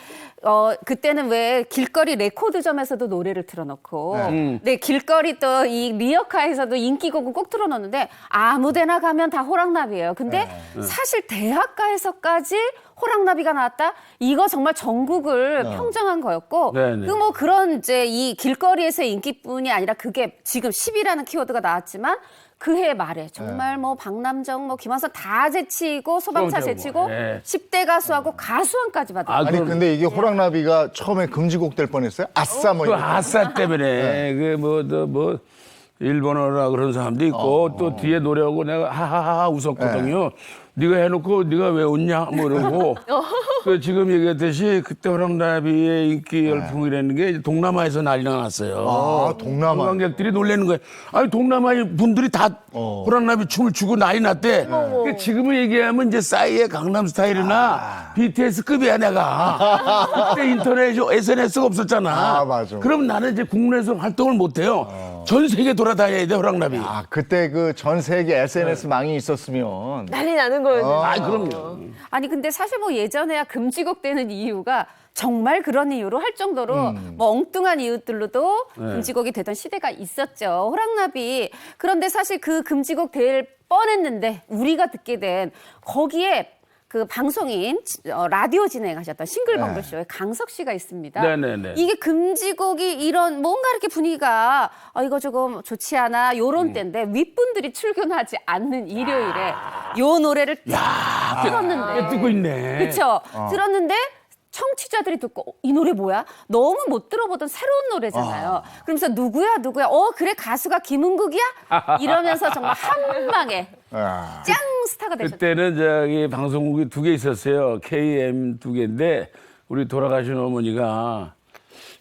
[SPEAKER 6] 그때는 왜 길거리 레코드점에서도 노래를 틀어놓고 네 길거리 또 이 리어카에서도 인기곡을 꼭 틀어놓는데 아무데나 가면 다 호랑나비예요. 근데 사실 대학가에서까지 호랑나비가 나왔다? 이거 정말 전국을 평정한 거였고
[SPEAKER 5] 네네.
[SPEAKER 6] 그 뭐 그런 이제 이 길거리에서의 인기뿐이 아니라 그게 지금 10이라는 키워드가 나왔지만 그해 말에 정말 뭐 박남정, 뭐 김한선 다 제치고 소방차
[SPEAKER 5] 그럼요,
[SPEAKER 6] 제치고
[SPEAKER 5] 뭐. 네.
[SPEAKER 6] 10대 가수하고 가수왕까지 받았어요.
[SPEAKER 1] 아니
[SPEAKER 5] 그럼-
[SPEAKER 1] 근데 이게 호랑나비가 처음에 금지곡 될 뻔했어요. 아싸 뭐
[SPEAKER 5] 그
[SPEAKER 1] 이런 거.
[SPEAKER 5] 아싸 때문에 뭐 일본어라 그런 사람도 있고 또 뒤에 노래하고 내가 하하하 웃었거든요. 네가 해놓고 네가 왜 웃냐 뭐 이러고 그 지금 얘기했듯이 그때 호랑나비의 인기 열풍이라는 게 동남아에서 난리가 났어요.
[SPEAKER 1] 아, 동남아.
[SPEAKER 5] 관객들이 놀라는 거예요. 아니 동남아 분들이 다 호랑나비 춤을 추고 난리 났대. 그러니까 지금은 얘기하면 이제 싸이의 강남스타일이나 BTS급이야 내가. 그때 인터넷 SNS가 없었잖아.
[SPEAKER 1] 아, 맞아.
[SPEAKER 5] 그럼 나는 이제 국내에서 활동을 못 해요. 전 세계 돌아다녀야 돼 호랑나비.
[SPEAKER 1] 아 그때 그 전 세계 SNS 망이 있었으면
[SPEAKER 2] 난리 나는 거였는데.
[SPEAKER 5] 아 그럼요.
[SPEAKER 6] 아니 근데 사실 뭐 예전에야 금지곡 되는 이유가 정말 그런 이유로 할 정도로 뭐 엉뚱한 이유들로도 금지곡이 되던 시대가 있었죠. 호랑나비. 그런데 사실 그 금지곡 될 뻔했는데 우리가 듣게 된 거기에 그 방송인 라디오 진행하셨던 싱글벙글쇼에 강석 씨가 있습니다.
[SPEAKER 5] 네네네.
[SPEAKER 6] 이게 금지곡이 이런 뭔가 이렇게 분위기가 이거 조금 좋지 않아 요런 때인데 윗분들이 출근하지 않는 일요일에 요 노래를 딱 틀었는데
[SPEAKER 5] 듣고 있네.
[SPEAKER 6] 그렇죠. 들었는데 청취자들이 듣고 이 노래 뭐야? 너무 못 들어보던 새로운 노래잖아요. 그러면서 누구야? 그래 가수가 김은국이야? 이러면서 정말 한 방에 짱 스타가 되셨죠.
[SPEAKER 5] 그때는 저기 방송국이 2개 있었어요. KM 2개인데 우리 돌아가신 어머니가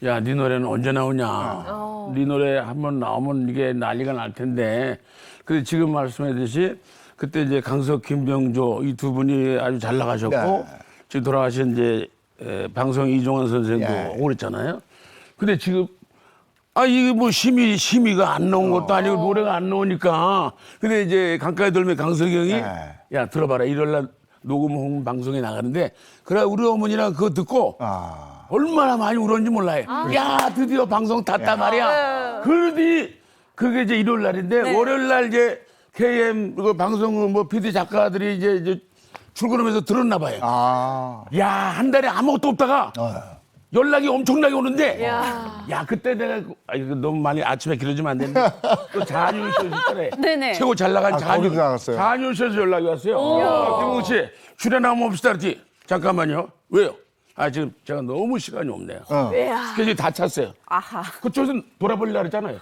[SPEAKER 5] 야, 네 노래는 언제 나오냐? 네 노래 한번 나오면 이게 난리가 날 텐데. 근데 지금 말씀하듯이 그때 이제 강석, 김병조 이 두 분이 아주 잘 나가셨고
[SPEAKER 1] 네.
[SPEAKER 5] 지금 돌아가신 이제 방송 이종환 선생도
[SPEAKER 1] 예.
[SPEAKER 5] 오고 그랬잖아요. 근데 지금 이게 뭐 심의가 안 나온 것도 아니고 노래가 안 나오니까. 근데 이제 강가에 돌면 강석이 형이 야 들어봐라 일요일날 녹음 방송에 나가는데 그래 우리 어머니랑 그거 듣고 얼마나 많이 울었는지 몰라요. 야 드디어 방송 탔단 말이야. 그러더니 그게 이제 일요일날인데 월요일날 이제 KM 그 방송 뭐 PD 작가들이 이제 출근하면서 들었나 봐요. 야, 한 달에 아무것도 없다가 연락이 엄청나게 오는데 야, 그때 내가 이거 너무 많이 아침에 길어지면 안 되는데 또 자녀쇼 있잖아요.
[SPEAKER 6] 네네.
[SPEAKER 5] 최고 잘 나간
[SPEAKER 1] 거기도 나갔어요.
[SPEAKER 5] 자녀쇼에서 연락이 왔어요. 김웅 씨, 출연 한번 봅시다 그랬지. 잠깐만요. 왜요? 지금 제가 너무 시간이 없네요. 스케줄이 다 찼어요.
[SPEAKER 6] 아하.
[SPEAKER 5] 그쪽에서 돌아보려고 그랬잖아요.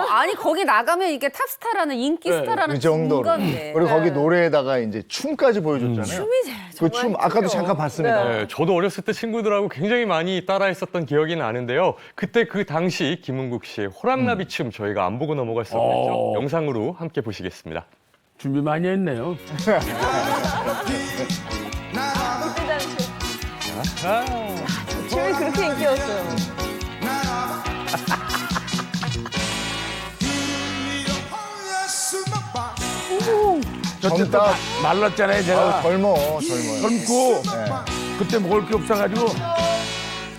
[SPEAKER 6] 아니 거기 나가면 이게 탑스타라는 인기 스타라는
[SPEAKER 1] 그 정도로.
[SPEAKER 6] 증거인데.
[SPEAKER 1] 그리고 거기 노래에다가 이제 춤까지 보여줬잖아요.
[SPEAKER 2] 춤이
[SPEAKER 1] 그 춤 아까도 잠깐 봤습니다.
[SPEAKER 7] 네, 저도 어렸을 때 친구들하고 굉장히 많이 따라했었던 기억이 나는데요. 그때 그 당시 김은국 씨의 호랑나비 춤 저희가 안 보고 넘어갈 수 없겠죠. 영상으로 함께 보시겠습니다.
[SPEAKER 5] 준비 많이 했네요.
[SPEAKER 2] 춤이 그렇게 인기였어요.
[SPEAKER 5] 저때 딱 말랐잖아요, 제가.
[SPEAKER 1] 젊어요.
[SPEAKER 5] 젊고 그때 먹을 게 없어가지고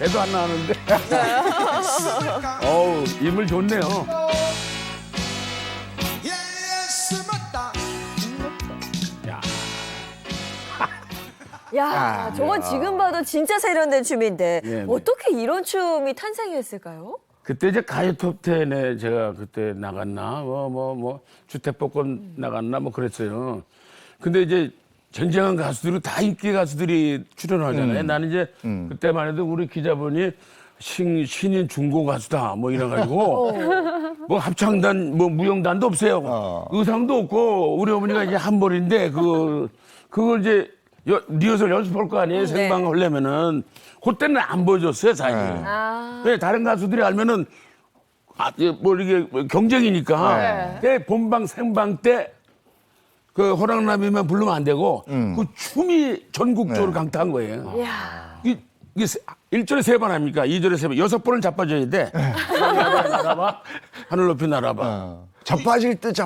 [SPEAKER 5] 애도 안 나왔는데 어우 인물 좋네요.
[SPEAKER 2] 야, 저건 지금 봐도 진짜 세련된 춤인데
[SPEAKER 5] 네.
[SPEAKER 2] 어떻게 이런 춤이 탄생했을까요?
[SPEAKER 5] 그때 이제 가요 톱10에 제가 그때 나갔나 뭐 주택복권 나갔나 뭐 그랬어요. 근데 이제 쟁쟁한 가수들이 다 인기 가수들이 출연하잖아요. 나는 이제 그때만 해도 우리 기자분이 신인 중고 가수다 뭐 이래가지고 뭐 합창단 뭐 무용단도 없어요. 의상도 없고 우리 어머니가 이제 한벌인데 그걸 이제 리허설 연습할 거 아니에요. 생방 하려면은 그때는 안 보여줬어요 사실. 왜 다른 가수들이 알면은 뭐 이게 경쟁이니까. 본방 생방 때 그 호랑나비만 부르면 안 되고 그 춤이 전국적으로 강타한 거예요. 이게 일절에 3번 합니까? 2절에 3번, 6번은 자빠져야 돼. 날아봐, 하늘 높이 날아봐.
[SPEAKER 1] 자빠질 듯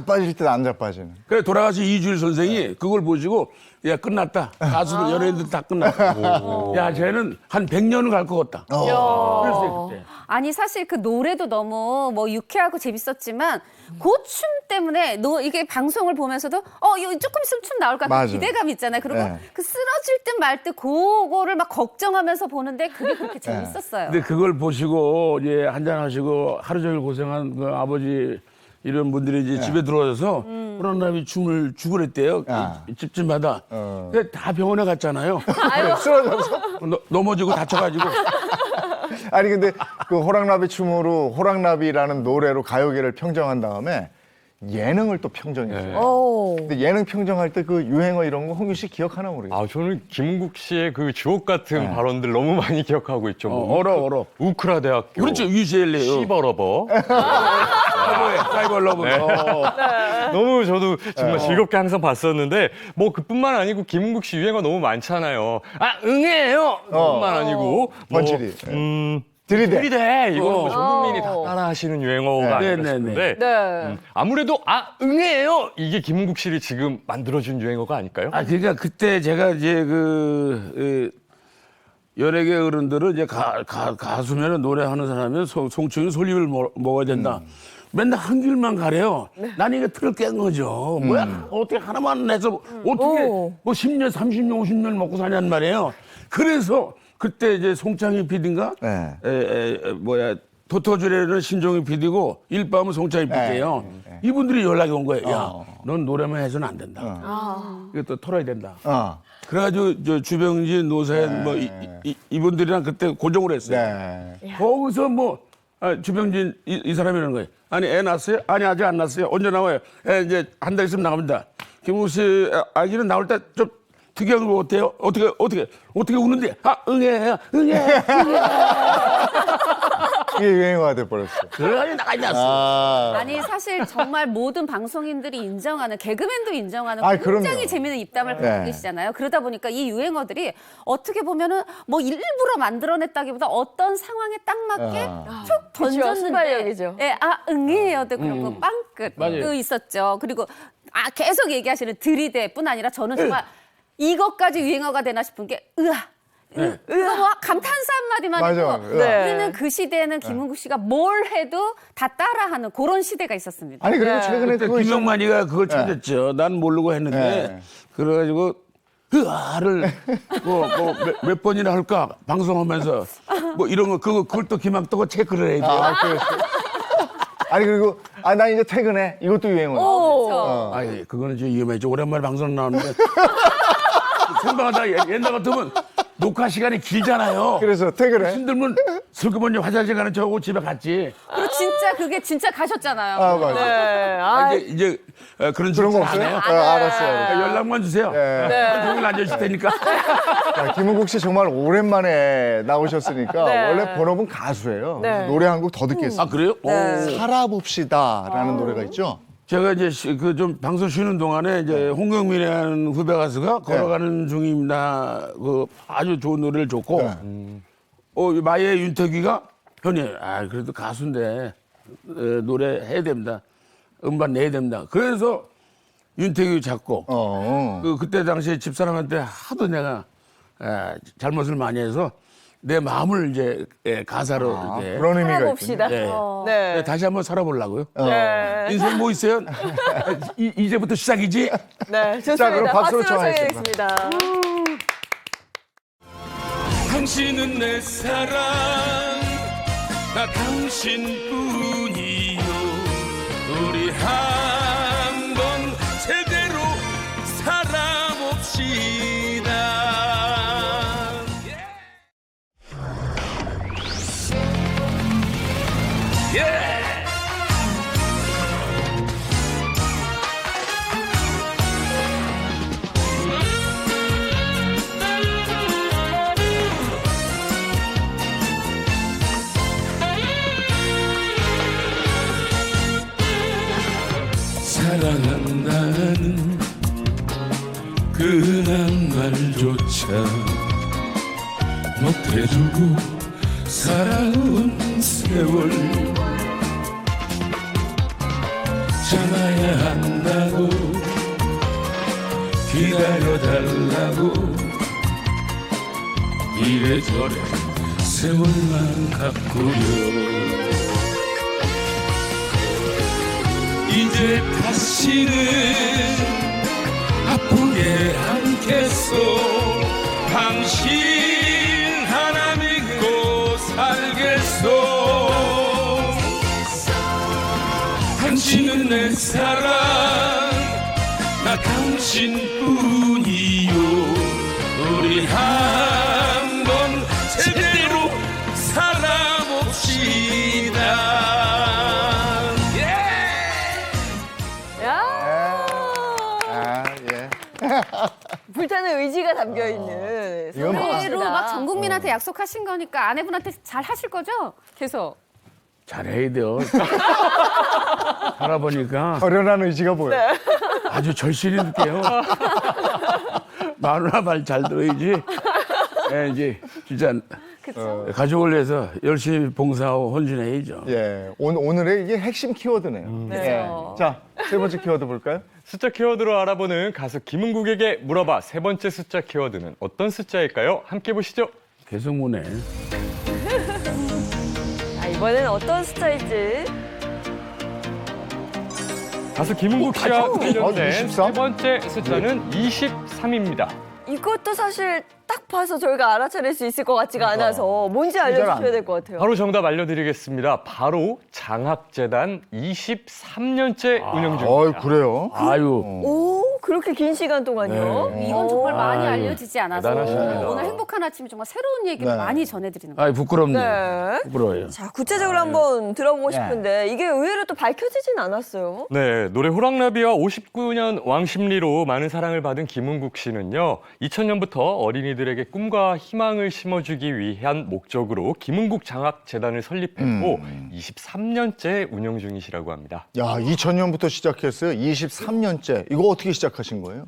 [SPEAKER 1] 안 자빠지는.
[SPEAKER 5] 그래 돌아가신 이주일 선생이 그걸 보시고 야 끝났다. 가수들 연예인들 다 끝났다. 야 쟤는 한 100년은 갈 것 같다. 그랬어요 그때.
[SPEAKER 6] 아니 사실 그 노래도 너무 뭐 유쾌하고 재밌었지만 그 춤 때문에 이게 방송을 보면서도 이거 조금 있으면 춤 나올 것 같은 기대감 있잖아요. 그리고 그 쓰러질 듯 말 듯 그거를 막 걱정하면서 보는데 그게 그렇게 재밌었어요.
[SPEAKER 5] 근데 그걸 보시고 이제 한잔 하시고 하루 종일 고생한 그 아버지 이런 분들이 이제 집에 들어와서 호랑나비 춤을 죽으랬대요. 집집마다. 근데 다 병원에 갔잖아요.
[SPEAKER 1] 쓰러져서.
[SPEAKER 5] 넘어지고 다쳐가지고.
[SPEAKER 1] 아니 근데 그 호랑나비 춤으로 호랑나비라는 노래로 가요계를 평정한 다음에 예능을 또 평정했어요. 근데 예능 평정할 때 그 유행어 이런 거 홍규 씨 기억하나 모르겠어요.
[SPEAKER 7] 저는 김은국 씨의 그 주옥 같은 발언들 너무 많이 기억하고 있죠. 뭐
[SPEAKER 5] 얼어.
[SPEAKER 7] 우크라 대학교.
[SPEAKER 5] 그렇죠. UCLA.
[SPEAKER 7] 시버러버.
[SPEAKER 5] 사이버 러브.
[SPEAKER 7] 너무 저도 정말 즐겁게 항상 봤었는데 뭐 그뿐만 아니고 김은국 씨 유행어 너무 많잖아요. 응애예요. 그뿐만 아니고
[SPEAKER 1] 번칠이. 들이대.
[SPEAKER 7] 이거는 뭐 전 국민이 다 따라하시는 유행어가 아닐까 싶은데 아무래도 응애예요. 이게 김은국 씨를 지금 만들어준 유행어가 아닐까요?
[SPEAKER 5] 그러니까 그때 제가 이제 연예계 어른들은 이제 가수면은 노래하는 사람은 송충이 솔잎을 먹어야 된다. 맨날 한 길만 가래요. 난 이게 틀을 깬 거죠. 뭐야 어떻게 하나만 내서 어떻게 뭐 10년, 30년, 50년 먹고 사냔 말이에요. 그래서 그때 이제 송창희 PD인가 도토주레는 신종희 PD고 일밤은 송창희 PD예요. 이분들이 연락이 온 거예요. 야, 넌 노래만 해서는 안 된다. 이거 또 털어야 된다. 그래가지고 저 주병진, 노사연 뭐 이분들이랑 그때 고정을 했어요. 거기서 뭐 주병진 이 사람이라는 거예요. 아니 애 낳았어요? 아니 아직 안 낳았어요. 언제 나와요? 애 이제 한 달 있으면 나갑니다. 김웅 씨 아기는 나올 때 좀 특이한 거 어때요? 어떻게 우는데? 응애.
[SPEAKER 1] 이게 유행어가 돼버렸어.
[SPEAKER 5] 그래가지고 나가 있났어.
[SPEAKER 6] 아니 사실 정말 모든 방송인들이 인정하는 개그맨도 인정하는 굉장히
[SPEAKER 1] 그럼요.
[SPEAKER 6] 재미있는 입담을 갖고 계시잖아요. 그러다 보니까 이 유행어들이 어떻게 보면은 뭐 일부러 만들어냈다기보다 어떤 상황에 딱 맞게 툭 던졌는데
[SPEAKER 2] 순발력이죠.
[SPEAKER 6] 응애여도 그런 거 빵끝도 있었죠. 그리고 계속 얘기하시는 들이대뿐 아니라 저는 정말 이것까지 유행어가 되나 싶은 게 이거 뭐 감탄사 한마디만 해도 우리는 그 시대에는 김은국 씨가 뭘 해도 다 따라하는 그런 시대가 있었습니다.
[SPEAKER 1] 아니 그리고 최근에
[SPEAKER 5] 그때 김영만이가 그걸 찾았죠. 난 모르고 했는데 그래가지고 으아를 몇 번이나 할까 방송하면서 뭐 이런 거 그걸 또 김학도가 체크를 해야 돼요.
[SPEAKER 1] 아니 그리고 나 이제 퇴근해. 이것도 유행어야.
[SPEAKER 5] 아니 그거는 좀 위험해죠. 오랜만에 방송 나오는데 생방하다 옛날 같으면 녹화 시간이 길잖아요.
[SPEAKER 1] 그래서 퇴근해.
[SPEAKER 5] 힘들면 슬그머니 화장실 가는 척하고 집에 갔지.
[SPEAKER 6] 그리고 그게 진짜 가셨잖아요.
[SPEAKER 1] 맞아.
[SPEAKER 5] 이제 그런
[SPEAKER 1] 거 없어요? 알았어요.
[SPEAKER 5] 연락만 주세요. 종일 앉아있을 테니까.
[SPEAKER 1] 김은국 씨 정말 오랜만에 나오셨으니까 원래 본업은 가수예요. 노래 한 곡 더 듣겠습니다.
[SPEAKER 5] 그래요?
[SPEAKER 1] 살아봅시다라는 노래가 있죠.
[SPEAKER 5] 제가 이제 그 좀 방송 쉬는 동안에 이제 홍경민이라는 후배 가수가 걸어가는 중입니다. 그 아주 좋은 노래를 줬고, 마예 윤태기가 형님, 그래도 가수인데 노래 해야 됩니다. 음반 내야 됩니다. 그래서 윤태기 작곡. 그때 당시에 집사람한테 하도 내가 잘못을 많이 해서 내 마음을 이제 가사로 이렇게
[SPEAKER 1] 그런 의미가
[SPEAKER 2] 살아봅시다.
[SPEAKER 5] 네. 다시 한번 살아보려고요. 인생 뭐 있어요? 이제부터 시작이지?
[SPEAKER 2] 네, 좋습니다.
[SPEAKER 1] 자, 그럼 박수로
[SPEAKER 2] 청하겠습니다.
[SPEAKER 5] 당신은 내 사랑, 나 당신뿐이요. 우리 한번 제대로 살아봅시다. 않는 그 흔한 말조차 못해주고 살아온 세월 참아야 한다고 기다려달라고 이래저래 세월만 갖고요 이제 다시는 아프게 않겠소 당신 하나 믿고 살겠소 당신은 내 사랑 나 당신뿐이요 우리 한번 제대로 살아봅시다
[SPEAKER 1] 아, 예.
[SPEAKER 2] 불타는 의지가 담겨 있는.
[SPEAKER 1] 이건
[SPEAKER 6] 그대로 막 전 국민한테 약속하신 거니까 아내분한테 잘 하실 거죠? 계속.
[SPEAKER 5] 잘해야 돼요 살아보니까
[SPEAKER 1] 어련한 의지가 보여.
[SPEAKER 5] 아주 절실히 느껴요 마누라 말 잘 들어야지 예, 이제 진짜 가족을 위해서 열심히 봉사하고 헌신해야죠
[SPEAKER 1] 예, 오늘의 이게 핵심 키워드네요. 예. 자, 세 번째 키워드 볼까요?
[SPEAKER 7] 숫자 키워드로 알아보는 가수 김은국에게 물어봐. 세 번째 숫자 키워드는 어떤 숫자일까요? 함께 보시죠.
[SPEAKER 5] 계속 무네
[SPEAKER 2] 이번엔 어떤 숫자일지.
[SPEAKER 7] 가수 김은국 씨와 관련된
[SPEAKER 1] 23?
[SPEAKER 7] 세 번째 숫자는 23입니다.
[SPEAKER 2] 이것도 사실 딱 봐서 저희가 알아차릴 수 있을 것 같지가 않아서 뭔지 알려주셔야 될 것 같아요.
[SPEAKER 7] 바로 정답 알려드리겠습니다. 바로 장학재단 23년째 운영 중입니다.
[SPEAKER 1] 그래요?
[SPEAKER 5] 아유
[SPEAKER 2] 오, 그렇게 긴 시간 동안요?
[SPEAKER 6] 이건 정말 많이 알려지지 않아서
[SPEAKER 7] 대단하십니다.
[SPEAKER 6] 오늘 행복한 아침에 정말 새로운 얘기를
[SPEAKER 1] 네.
[SPEAKER 6] 많이 전해드리는 거예요.
[SPEAKER 5] 아이 부끄럽네요
[SPEAKER 2] 네.
[SPEAKER 5] 부끄러워요
[SPEAKER 2] 자, 구체적으로 한번 들어보고 싶은데 이게 의외로 또 밝혀지진 않았어요.
[SPEAKER 7] 네, 노래 호랑나비와 59년 왕십리로 많은 사랑을 받은 김은국 씨는요, 2000년부터 어린이들에게 꿈과 희망을 심어주기 위한 목적으로 김은국 장학재단을 설립했고 23년째 운영 중이시라고 합니다.
[SPEAKER 1] 야, 2000년부터 시작했어요. 23년째. 이거 어떻게 시작하신 거예요?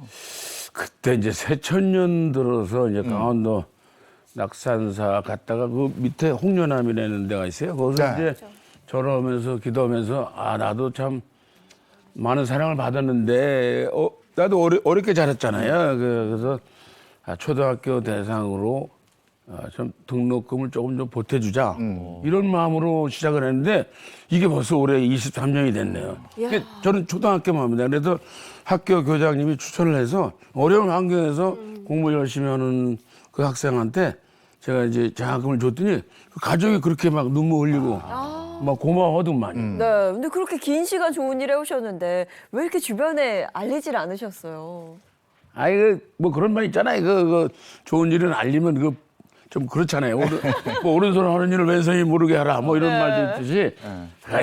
[SPEAKER 5] 그때 이제 새천년 들어서 이제 강원도 낙산사 갔다가 그 밑에 홍련암이라는 데가 있어요. 거기서
[SPEAKER 1] 네.
[SPEAKER 5] 이제 절하면서 기도하면서 아 나도 참 많은 사랑을 받았는데 나도 어렵게 자랐잖아요. 그래서 초등학교 대상으로 좀 등록금을 조금 좀 보태주자 이런 마음으로 시작을 했는데 이게 벌써 올해 23년이 됐네요. 저는 초등학교만 합니다. 그래서 학교 교장님이 추천을 해서 어려운 환경에서 공부 열심히 하는 그 학생한테 제가 이제 장학금을 줬더니 그 가족이 그렇게 막 눈물 흘리고 막 고마워하더만.
[SPEAKER 2] 네, 근데 그렇게 긴 시간 좋은 일 해오셨는데 왜 이렇게 주변에 알리질 않으셨어요?
[SPEAKER 5] 아이 뭐 그런 말 있잖아요. 그 좋은 일은 알리면 그 좀 그렇잖아요. 뭐 오른손 하는 일을 왼손이 모르게 하라. 뭐 이런 말도 있듯이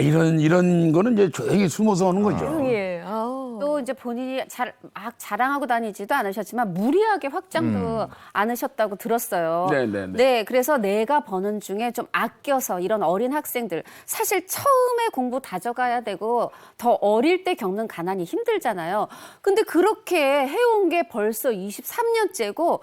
[SPEAKER 5] 이런 거는 이제 조용히 숨어서 하는 거죠.
[SPEAKER 2] 조용히.
[SPEAKER 6] 또 이제 본인이 막 자랑하고 다니지도 않으셨지만 무리하게 확장도 않으셨다고 들었어요.
[SPEAKER 5] 네네네.
[SPEAKER 6] 네, 그래서 내가 버는 중에 좀 아껴서 이런 어린 학생들 사실 처음에 공부 다져가야 되고 더 어릴 때 겪는 가난이 힘들잖아요. 근데 그렇게 해온 게 벌써 23년째고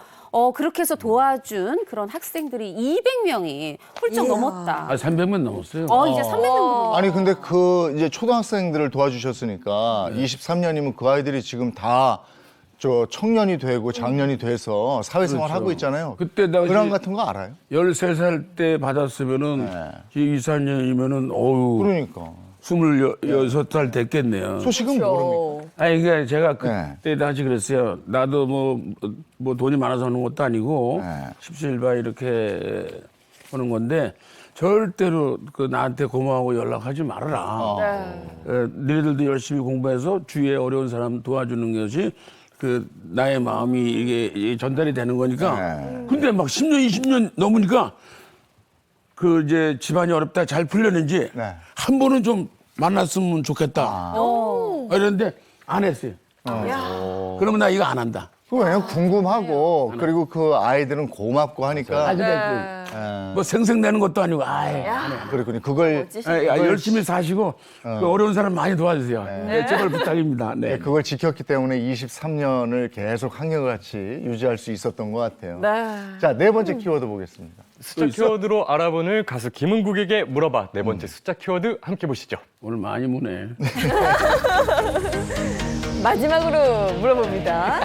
[SPEAKER 6] 그렇게 해서 도와준 그런 학생들이 200명이 훌쩍 넘었다.
[SPEAKER 5] 300명 넘었어요.
[SPEAKER 6] 이제 300명
[SPEAKER 1] 아니 근데 그 이제 초등학생들을 도와주셨으니까 23년이면 그 아이들이 지금 다 저 청년이 되고 장년이 돼서 사회생활 하고 있잖아요.
[SPEAKER 5] 그때 당시
[SPEAKER 1] 근황 같은 거 알아요?
[SPEAKER 5] 13살 때 받았으면은 24년이면은
[SPEAKER 1] 그러니까
[SPEAKER 5] 26살 됐겠네요.
[SPEAKER 1] 소식은 모릅니까?
[SPEAKER 5] 아니 그러니까 제가 그때 당시 그랬어요. 나도 뭐 돈이 많아서 하는 것도 아니고 십시일반 이렇게 하는 건데 절대로 그 나한테 고마워하고 연락하지 말아라. 너희들도 열심히 공부해서 주위에 어려운 사람 도와주는 것이 그 나의 마음이 이게 전달이 되는 거니까. 근데 막 10년, 20년 넘으니까 그 이제 집안이 어렵다 잘 풀렸는지 한 번은 좀 만났으면 좋겠다. 이랬는데 안 했어요. 그러면 나 이거 안 한다.
[SPEAKER 1] 그거 왜냐면 궁금하고 그리고 그 아이들은 고맙고 하니까.
[SPEAKER 5] 근데 뭐 생색내는 것도 아니고 아예.
[SPEAKER 1] 그렇군요. 그걸
[SPEAKER 5] 열심히 사시고 그 어려운 사람 많이 도와주세요. 네, 제발 부탁입니다. 네.
[SPEAKER 1] 네, 그걸 지켰기 때문에 23년을 계속 한결같이 유지할 수 있었던 것 같아요.
[SPEAKER 2] 네.
[SPEAKER 1] 자, 네 번째 키워드 보겠습니다.
[SPEAKER 7] 숫자 키워드로 알아보는 가수 김은국에게 물어봐. 네 번째 숫자 키워드 함께 보시죠.
[SPEAKER 5] 오늘 많이 무네.
[SPEAKER 2] 마지막으로 물어봅니다.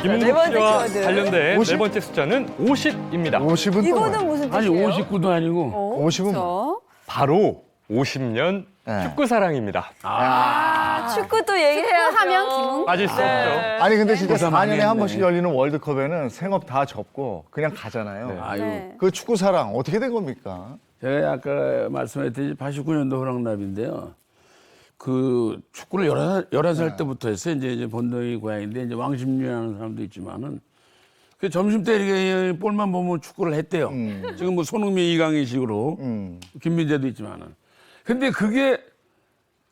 [SPEAKER 7] 김은국
[SPEAKER 2] 네 번째
[SPEAKER 7] 씨와
[SPEAKER 2] 키워드.
[SPEAKER 7] 관련된
[SPEAKER 1] 50?
[SPEAKER 7] 네 번째 숫자는 50입니다.
[SPEAKER 1] 50은 또
[SPEAKER 2] 이거는
[SPEAKER 1] 뭐예요?
[SPEAKER 2] 무슨
[SPEAKER 5] 아니
[SPEAKER 2] 뜻이에요?
[SPEAKER 5] 59도 아니고
[SPEAKER 1] 50은 뭐?
[SPEAKER 7] 바로 50년
[SPEAKER 1] 네.
[SPEAKER 7] 축구 사랑입니다.
[SPEAKER 2] 축구도 얘기해야죠.
[SPEAKER 6] 하면 김웅.
[SPEAKER 7] 빠질 수 없죠.
[SPEAKER 1] 아니 근데 진짜
[SPEAKER 5] 고생 많이
[SPEAKER 1] 4년에 한
[SPEAKER 5] 했네.
[SPEAKER 1] 번씩 열리는 월드컵에는 생업 다 접고 그냥 가잖아요.
[SPEAKER 5] 아유.
[SPEAKER 6] 네.
[SPEAKER 1] 그 축구 사랑 어떻게 된 겁니까?
[SPEAKER 5] 제가 아까 말씀했듯이 89년도 호랑나비인데요. 그 축구를 11살 때부터 했어요. 이제 본동이 고향인데 이제 왕십리라는 사람도 있지만은 그 점심 때 이렇게 볼만 보면 축구를 했대요. 지금 뭐 손흥민, 이강인식으로 김민재도 있지만은. 근데 그게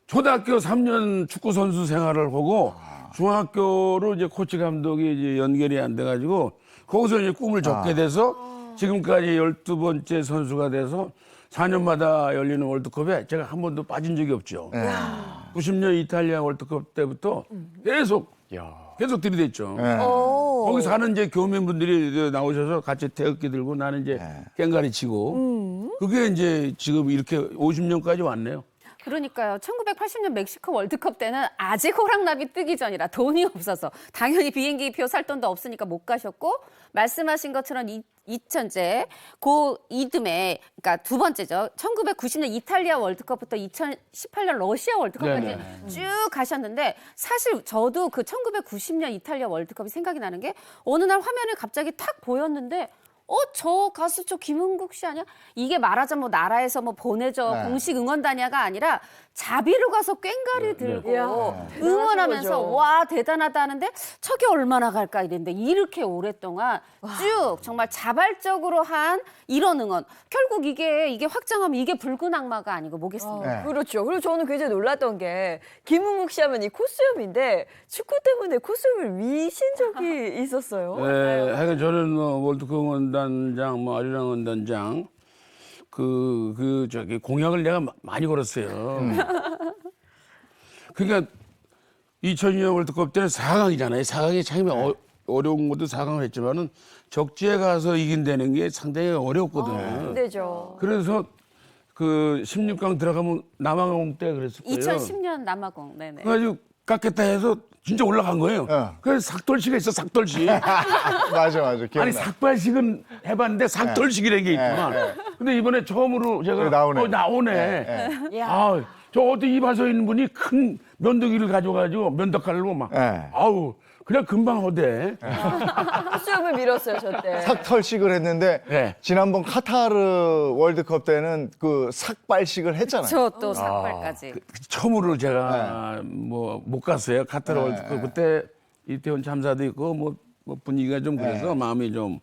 [SPEAKER 5] 초등학교 3년 축구 선수 생활을 하고 중학교로 이제 코치 감독이 이제 연결이 안 돼가지고 거기서 이제 꿈을 접게 돼서 지금까지 12번째 선수가 돼서 4년마다 열리는 월드컵에 제가 한 번도 빠진 적이 없죠. 90년 이탈리아 월드컵 때부터 계속 들이댔죠. 거기 사는 이제 교민분들이 나오셔서 같이 태극기 들고 나는 이제 깽가리 치고 그게 이제 지금 이렇게 50년까지 왔네요.
[SPEAKER 6] 그러니까요. 1980년 멕시코 월드컵 때는 아직 호랑나비 뜨기 전이라 돈이 없어서 당연히 비행기표 살 돈도 없으니까 못 가셨고 말씀하신 것처럼 2000제 그 이듬해 그러니까 두 번째죠. 1990년 이탈리아 월드컵부터 2018년 러시아 월드컵까지
[SPEAKER 5] 네네.
[SPEAKER 6] 쭉 가셨는데 사실 저도 그 1990년 이탈리아 월드컵이 생각이 나는 게 어느 날 화면에 갑자기 탁 보였는데 저 가수 저 김은국 씨 아니야? 이게 말하자면 뭐 나라에서 뭐 보내줘 공식 응원단야가 아니라 자비로 가서 꽹가리 들고 응원하면서
[SPEAKER 2] 거죠.
[SPEAKER 6] 와 대단하다 하는데 저게 얼마나 갈까 이랬는데 이렇게 오랫동안 쭉 정말 자발적으로 한 이런 응원 결국 이게 확장하면 이게 붉은 악마가 아니고 뭐겠습니까?
[SPEAKER 2] 그렇죠. 그리고 저는 굉장히 놀랐던 게 김은국 씨 하면 이 코스염인데 축구 때문에 코스염을 미신 적이 있었어요.
[SPEAKER 5] 네, 하여간 저는 뭐 월드컵 응원단장, 뭐 아리랑 응원단장 저기 공약을 내가 많이 걸었어요. 그러니까 2002년 월드컵 때는 4강이잖아요. 4강이 참 어려운 것도 4강을 했지만은 적지에 가서 이긴다는 게 상당히 어렵거든요.
[SPEAKER 2] 힘들죠.
[SPEAKER 5] 그래서 그 16강 들어가면 남아공 때 그랬을 거예요.
[SPEAKER 6] 2010년 남아공 네네.
[SPEAKER 5] 그래가지고 깎겠다 해서 진짜 올라간 거예요. 그래서 삭돌식이 있어, 삭돌식.
[SPEAKER 1] 맞아. 기억나.
[SPEAKER 5] 아니 삭발식은 해봤는데 삭돌식이라는 게 있구만. 근데 이번에 처음으로 제가 나오네. 아, 저 어디 이발소에 있는 분이 큰 면도기를 가져가지고 면도칼로 막 아우 그냥 금방 하대.
[SPEAKER 2] 코스염을 밀었어요, 저 때.
[SPEAKER 1] 삭털식을 했는데 지난번 카타르 월드컵 때는 그 삭발식을 했잖아요.
[SPEAKER 6] 저또 삭발까지.
[SPEAKER 5] 처음으로 제가 뭐 못 갔어요. 카타르 월드컵 그때 이태원 참사도 있고 뭐 분위기가 좀 그래서 마음이 좀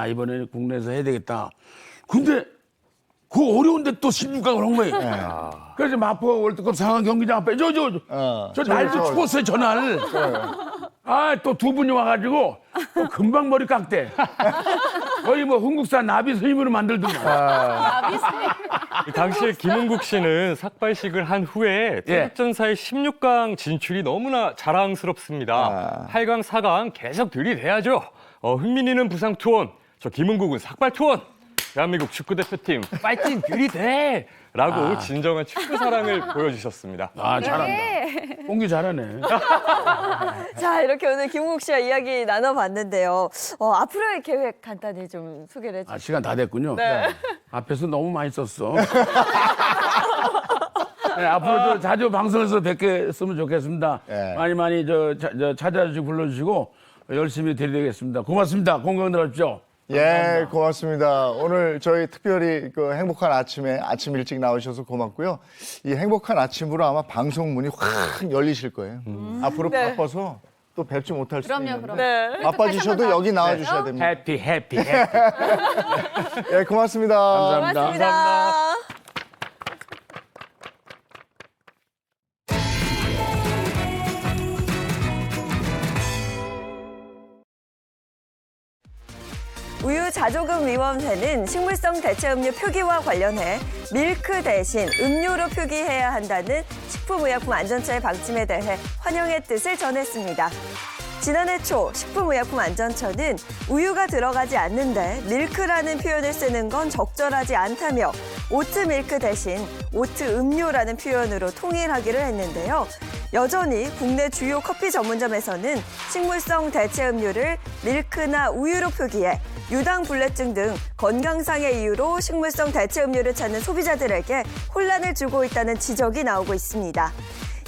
[SPEAKER 5] 이번에는 국내에서 해야 되겠다. 근데 그 어려운데 또 16강을 한 거예요. 그래서 마포 월드컵 상황 경기장 앞에 저 날도 추웠어요 전날. 또 두 분이 와가지고 또 금방 머리 깎대. 거의 뭐 흥국산 나비 스님으로 만들던가.
[SPEAKER 6] 나비 스님.
[SPEAKER 7] 당시에 김은국 씨는 삭발식을 한 후에 태극전사의 16강 진출이 너무나 자랑스럽습니다. 8강, 4강 계속 들이대야죠. 흥민이는 부상 투혼, 저 김은국은 삭발 투혼. 대한민국 축구대표팀 파이팅 들이대! 라고 진정한 축구 사랑을 보여주셨습니다.
[SPEAKER 5] 잘한다. 공기 잘하네.
[SPEAKER 2] 자, 이렇게 오늘 김은국 씨와 이야기 나눠봤는데요. 앞으로의 계획 간단히 좀 소개를 해주세요.
[SPEAKER 5] 시간 다 됐군요. 앞에서 너무 많이 썼어. 앞으로 자주 방송에서 뵙겠으면 좋겠습니다. 많이 찾아주시고 불러주시고 열심히 드리겠습니다. 고맙습니다. 건강들 하십시오.
[SPEAKER 1] 예, 고맙습니다. 오늘 저희 특별히 그 행복한 아침에 아침 일찍 나오셔서 고맙고요. 이 행복한 아침으로 아마 방송 문이 확 열리실 거예요. 앞으로 바빠서 또 뵙지 못할 수도 있는데.
[SPEAKER 6] 그럼요.
[SPEAKER 1] 바빠지셔도 여기 나와주셔야 됩니다.
[SPEAKER 5] 해피.
[SPEAKER 1] 예, 고맙습니다.
[SPEAKER 5] 감사합니다.
[SPEAKER 2] 고맙습니다. 우유자조금위원회는 식물성 대체음료 표기와 관련해 밀크 대신 음료로 표기해야 한다는 식품의약품안전처의 방침에 대해 환영의 뜻을 전했습니다. 지난해 초 식품의약품안전처는 우유가 들어가지 않는데 밀크라는 표현을 쓰는 건 적절하지 않다며 오트밀크 대신 오트음료라는 표현으로 통일하기를 했는데요. 여전히 국내 주요 커피 전문점에서는 식물성 대체음료를 밀크나 우유로 표기해 유당불내증 등 건강상의 이유로 식물성 대체음료를 찾는 소비자들에게 혼란을 주고 있다는 지적이 나오고 있습니다.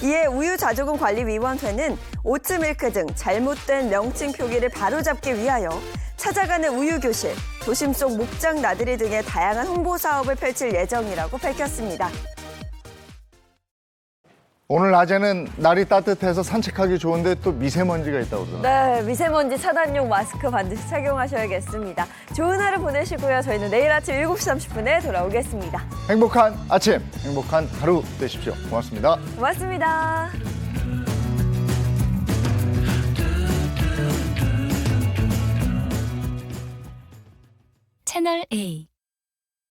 [SPEAKER 2] 이에 우유자조금관리위원회는 오트밀크 등 잘못된 명칭 표기를 바로잡기 위하여 찾아가는 우유교실, 도심 속 목장 나들이 등의 다양한 홍보 사업을 펼칠 예정이라고 밝혔습니다.
[SPEAKER 1] 오늘 낮에는 날이 따뜻해서 산책하기 좋은데 또 미세먼지가 있다고 그러더라고요.
[SPEAKER 2] 네, 미세먼지 차단용 마스크 반드시 착용하셔야겠습니다. 좋은 하루 보내시고요. 저희는 내일 아침 7시 30분에 돌아오겠습니다.
[SPEAKER 1] 행복한 아침, 행복한 하루 되십시오. 고맙습니다.
[SPEAKER 2] 고맙습니다.
[SPEAKER 12] 채널 A